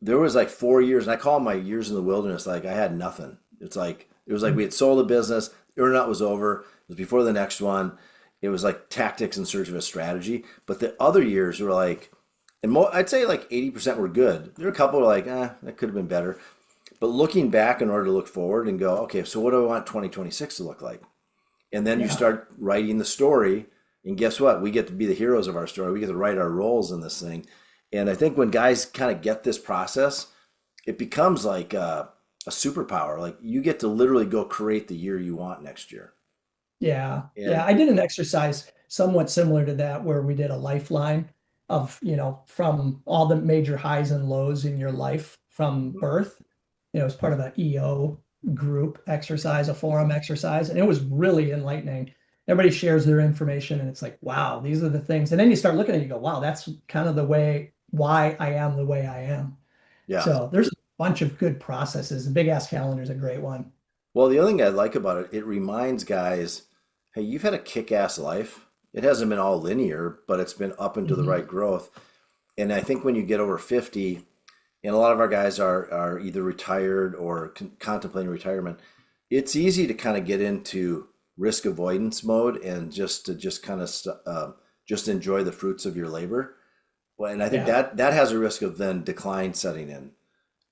there was like 4 years, and I call them my years in the wilderness. Like I had nothing. It was like we had sold a business, earnout was over, it was before the next one. It was like tactics in search of a strategy. But the other years were like, I'd say like 80% were good. There were a couple were like, that could have been better. But looking back in order to look forward and go, okay, so what do I want 2026 to look like? And then you start writing the story, and guess what? We get to be the heroes of our story. We get to write our roles in this thing. And I think when guys kind of get this process, it becomes like a superpower. Like you get to literally go create the year you want next year. Yeah. And Yeah. I did an exercise somewhat similar to that where we did a lifeline of, from all the major highs and lows in your life from birth. As part of an EO group exercise, a forum exercise, and it was really enlightening. Everybody shares their information, and it's like, wow, these are the things. And then you start looking at it, you go, wow, that's kind of why I am the way I am. yeah. So there's a bunch of good processes. The Big Ass Calendar is a great one. Well, the other thing I like about it, it reminds guys, hey, you've had a kick-ass life. It hasn't been all linear, but it's been up into the Mhm. right growth. And I think when you get over 50, and a lot of our guys are either retired or contemplating retirement, it's easy to kind of get into risk avoidance mode and just kind of just enjoy the fruits of your labor. Well, and I think Yeah. that has a risk of then decline setting in.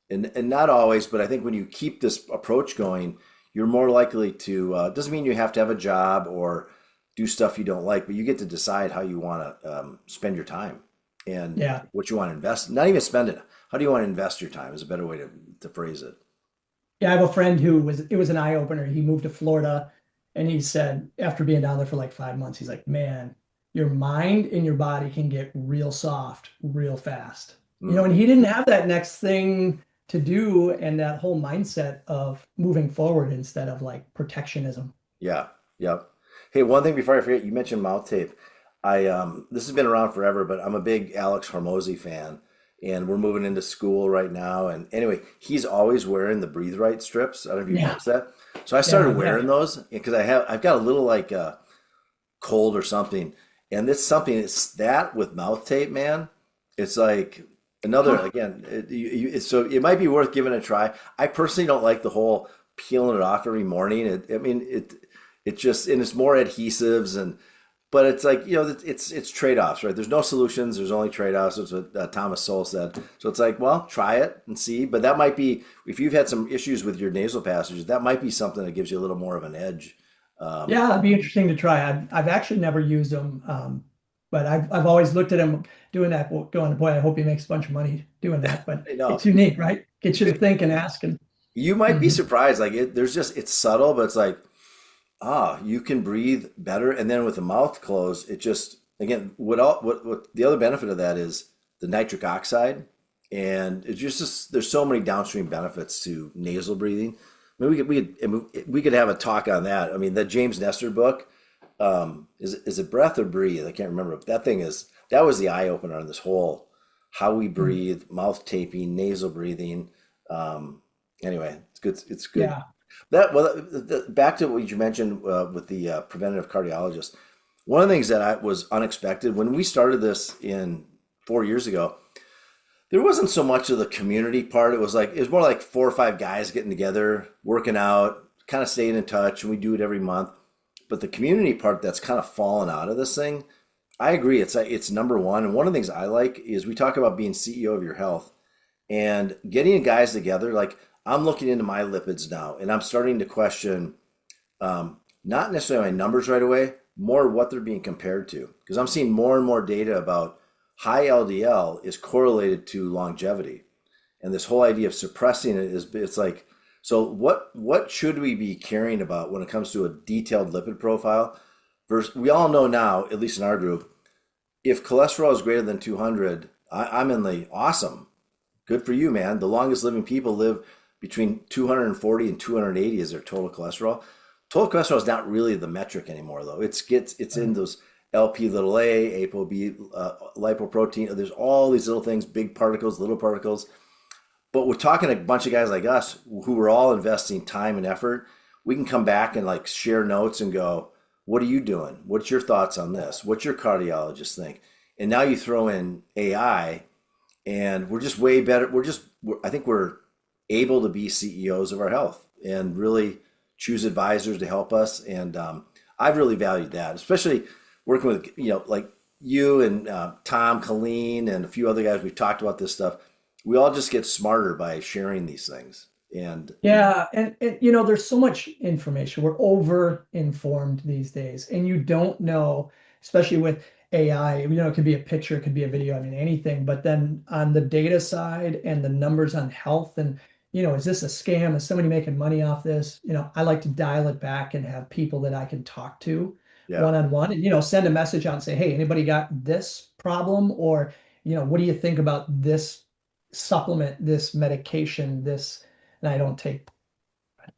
And not always, but I think when you keep this approach going, you're more likely to, doesn't mean you have to have a job or do stuff you don't like, but you get to decide how you want to spend your time and Yeah. what you want to invest. Not even spend it. How do you want to invest your time is a better way to phrase it. Yeah. I have a friend it was an eye opener. He moved to Florida and he said, after being down there for like 5 months, he's like, man, your mind and your body can get real soft real fast. Mm, And he didn't have that next thing to do and that whole mindset of moving forward instead of like protectionism. yeah, yep. Hey, one thing before I forget, you mentioned mouth tape. This has been around forever, but I'm a big Alex Hormozy fan, and we're moving into school right now. And anyway, he's always wearing the Breathe Right strips. I don't know if you've Yeah. noticed that. So I Yeah. started Yeah. wearing those because I've got a little like cold or something, and this something it's that with mouth tape, man. It's like another Huh. again. So it might be worth giving it a try. I personally don't like the whole peeling it off every morning. I mean it just and it's more adhesives and but it's like it's trade-offs, right? There's no solutions. There's only trade-offs. That's what Thomas Sowell said. So it's like, well, try it and see. But that might be if you've had some issues with your nasal passages, that might be something that gives you a little more of an edge. Um, Yeah, it'd be interesting to try. I've actually never used them, but I've always looked at him doing that, going, boy, I hope he makes a bunch of money doing that. But you know, it's unique, right? Gets you to think and ask. And you might be Mhm. surprised. Like there's just it's subtle, but it's like you can breathe better. And then with the mouth closed, it just again what the other benefit of that is the nitric oxide, and it's just there's so many downstream benefits to nasal breathing. I mean, we could have a talk on that. I mean, that James Nestor book, is it breath or breathe? I can't remember. But that was the eye opener on this whole how we Mhm. breathe, mouth taping, nasal breathing. Anyway, it's good. It's good. Yeah. Back to what you mentioned with the preventative cardiologist. One of the things that I was unexpected when we started this in 4 years ago, there wasn't so much of the community part. It was more like 4 or 5 guys getting together, working out, kind of staying in touch, and we do it every month. But the community part that's kind of fallen out of this thing, I agree. It's number one. And one of the things I like is we talk about being CEO of your health and getting guys together. Like I'm looking into my lipids now, and I'm starting to question not necessarily my numbers right away, more what they're being compared to. Because I'm seeing more and more data about high LDL is correlated to longevity. And this whole idea of suppressing it it's like, so what should we be caring about when it comes to a detailed lipid profile? Versus, we all know now, at least in our group, if cholesterol is greater than 200, I'm in the awesome. Good for you, man. The longest living people live between 240 and 280 is their total cholesterol. Total cholesterol is not really the metric anymore, though. It's in those LP little a, ApoB, lipoprotein. There's all these little things, big particles, little particles. But we're talking to a bunch of guys like us who are all investing time and effort. We can come back and like share notes and go, what are you doing? What's your thoughts on this? What's your cardiologist think? And now you throw in AI and we're just way better. I think we're able to be CEOs of our health and really choose advisors to help us. And I've really valued that, especially working with, like you and Tom, Colleen, and a few other guys. We've talked about this stuff. We all just get smarter by sharing these things. And Yeah, and there's so much information. We're over informed these days, and you don't know, especially with AI, it could be a picture, it could be a video, I mean anything, but then on the data side and the numbers on health and is this a scam? Is somebody making money off this? I like to dial it back and have people that I can talk to yeah, one-on-one and send a message out and say, hey, anybody got this problem? Or what do you think about this supplement, this medication, this? And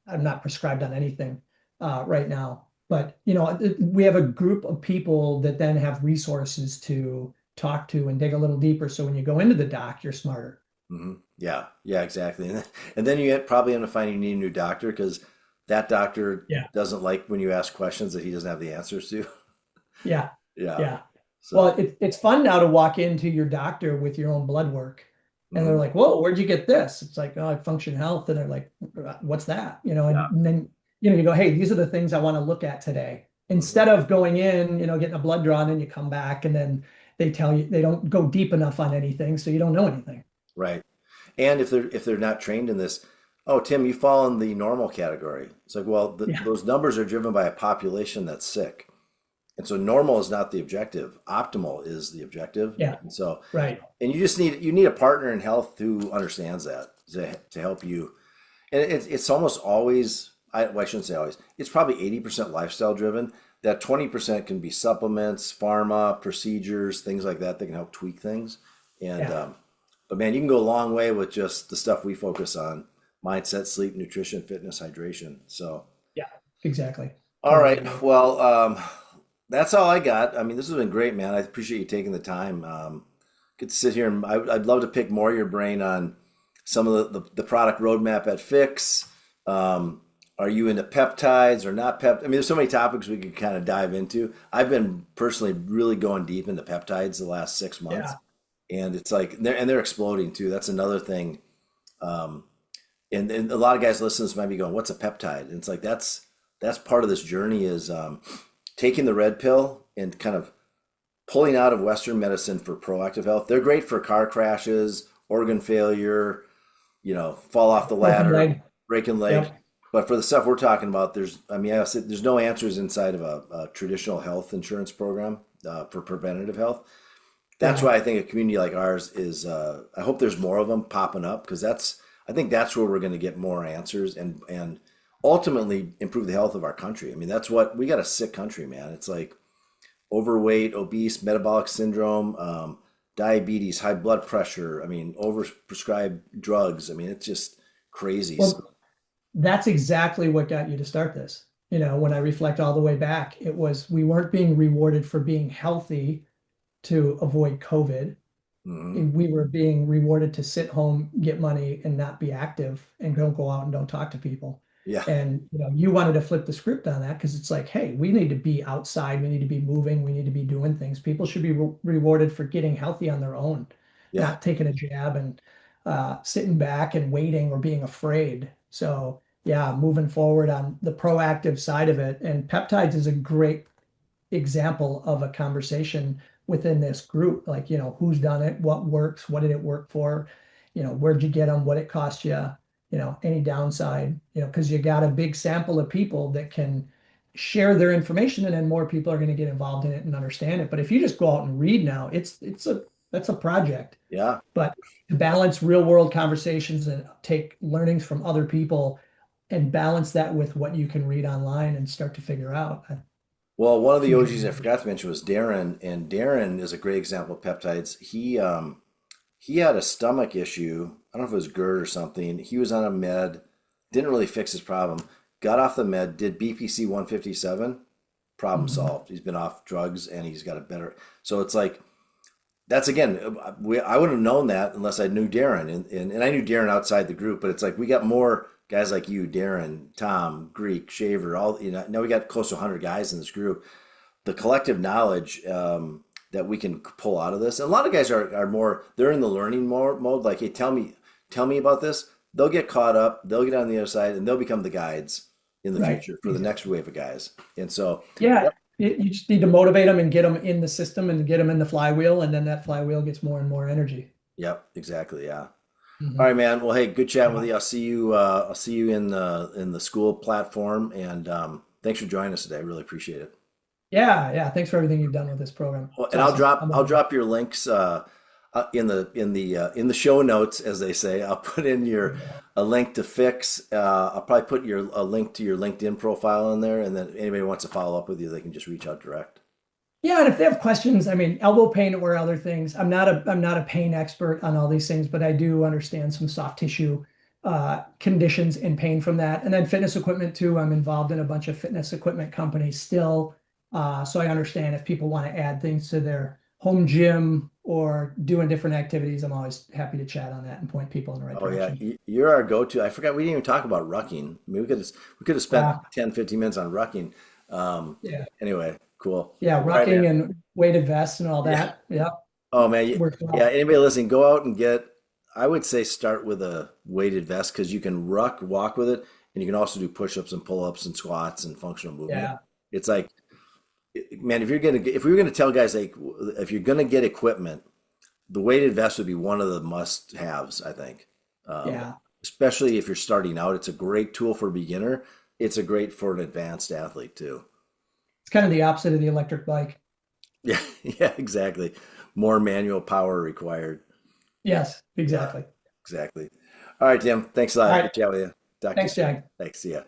I'm not prescribed on anything right now, but we have a group of people that then have resources to talk to and dig a little deeper. So when you go into the doc, you're smarter. yeah, exactly. And then you probably end up finding you need a new doctor because that doctor Yeah. doesn't like when you ask questions that he doesn't have the answers to. Yeah. Yeah. Yeah. Well, So, it's fun now to walk into your doctor with your own blood work. And they're mhm, like, whoa, where'd you get this? It's like, oh, Function Health. And they're like, what's that? yeah. And then, you go, hey, these are the things I want to look at today. Mhm. Instead of going in, getting a blood drawn and you come back and then they tell you they don't go deep enough on anything. So you don't know anything. Right. And if they're not trained in this, oh, Tim, you fall in the normal category. It's like, well, Yeah. those numbers are driven by a population that's sick. And so normal is not the objective. Optimal is the objective. Yeah. And so, Right. and you need a partner in health who understands that to help you. And it's almost always, well, I shouldn't say always, it's probably 80% lifestyle driven. That 20% can be supplements, pharma, procedures, things like that can help tweak things. And, Yeah. but man, you can go a long way with just the stuff we focus on: mindset, sleep, nutrition, fitness, hydration. So, Yeah. Exactly. all Totally right. agree. Well, that's all I got. I mean, this has been great, man. I appreciate you taking the time. Get to sit here and I'd love to pick more of your brain on some of the product roadmap at Fiix. Are you into peptides or not I mean, there's so many topics we could kind of dive into. I've been personally really going deep into peptides the last 6 months, Yeah. and it's like they're exploding too. That's another thing. Um, and a lot of guys listening to this might be going, "What's a peptide?" And it's like that's part of this journey is taking the red pill and kind of pulling out of Western medicine for proactive health. They're great for car crashes, organ failure, fall off the Broken ladder, leg. breaking leg. Yep. But for the stuff we're talking about, I said there's no answers inside of a traditional health insurance program for preventative health. That's Yeah. why I think a community like ours is. I hope there's more of them popping up because I think that's where we're going to get more answers and ultimately improve the health of our country. I mean, that's what we got a sick country, man. It's like overweight, obese, metabolic syndrome, diabetes, high blood pressure. I mean, overprescribed drugs. I mean, it's just crazy. So, Well, that's exactly what got you to start this. When I reflect all the way back, it was we weren't being rewarded for being healthy to avoid COVID. mhm. And we were being rewarded to sit home, get money, and not be active and don't go out and don't talk to people. Yeah, And you wanted to flip the script on that because it's like, hey, we need to be outside, we need to be moving, we need to be doing things. People should be rewarded for getting healthy on their own, yeah, not taking a jab and sitting back and waiting or being afraid. So yeah, moving forward on the proactive side of it. And peptides is a great example of a conversation within this group. Like, who's done it, what works, what did it work for, where'd you get them, what it cost you, any downside, because you got a big sample of people that can share their information and then more people are going to get involved in it and understand it. But if you just go out and read now, that's a project. yeah. But to balance real world conversations and take learnings from other people and balance that with what you can read online and start to figure out. Well, one of the Huge OGs I advantage. forgot to mention was Darren, and Darren is a great example of peptides. He had a stomach issue. I don't know if it was GERD or something. He was on a med, didn't really fix his problem. got off the med, did BPC 157, problem Mhm. solved. He's been off drugs and he's got a better. So it's like, that's again, I wouldn't have known that unless I knew Darren. And I knew Darren outside the group, but it's like we got more guys like you, Darren, Tom, Greek, Shaver, all, now we got close to 100 guys in this group. The collective knowledge that we can pull out of this. And a lot of guys are more, they're in the learning mode. Like, hey, tell me about this. They'll get caught up, they'll get on the other side, and they'll become the guides in the Right. future for the next Exactly. wave of guys. And so, Yeah. yep, You just need to motivate them and get them in the system and get them in the flywheel, and then that flywheel gets more and more energy. yep, exactly, yeah. All right, Mhm. man. Well, hey, good chatting with Yeah. you. I'll see you in the school platform, and thanks for joining us today. I really appreciate it. Yeah. Yeah. Thanks for everything you've done with this program. Well, It's and awesome. I'll drop your links in the show notes, as they say. I'll put in your Yeah. a link to Fiix. I'll probably put a link to your LinkedIn profile in there, and then anybody who wants to follow up with you, they can just reach out direct. Yeah, and if they have questions, I mean, elbow pain or other things, I'm not a pain expert on all these things, but I do understand some soft tissue conditions and pain from that. And then fitness equipment too. I'm involved in a bunch of fitness equipment companies still. So I understand if people want to add things to their home gym or doing different activities, I'm always happy to chat on that and point people in the right Oh yeah, direction. you're our go-to. I forgot we didn't even talk about rucking. I mean, we could have spent Yeah, 10, 15 minutes on rucking. Um, yeah, anyway, cool. yeah, All right, man. rucking and weighted vests and all Yeah. that. Yeah, Oh man, works yeah. well. Anybody listening, go out and get. I would say start with a weighted vest because you can walk with it, and you can also do push-ups and pull-ups and squats and functional movement. Yeah, It's like, man, if we were gonna tell guys like if you're gonna get equipment, the weighted vest would be one of the must-haves, I think. Um, yeah. Especially if you're starting out, it's a great tool for a beginner. It's a great for an advanced athlete too. It's kind of the opposite of the electric bike. Yeah, yeah, exactly. More manual power required. Yes, Yeah, exactly. exactly. All right, Tim. Thanks a All lot. right. Good chat with you. Talk to you Thanks, soon. Jag. Thanks. See ya.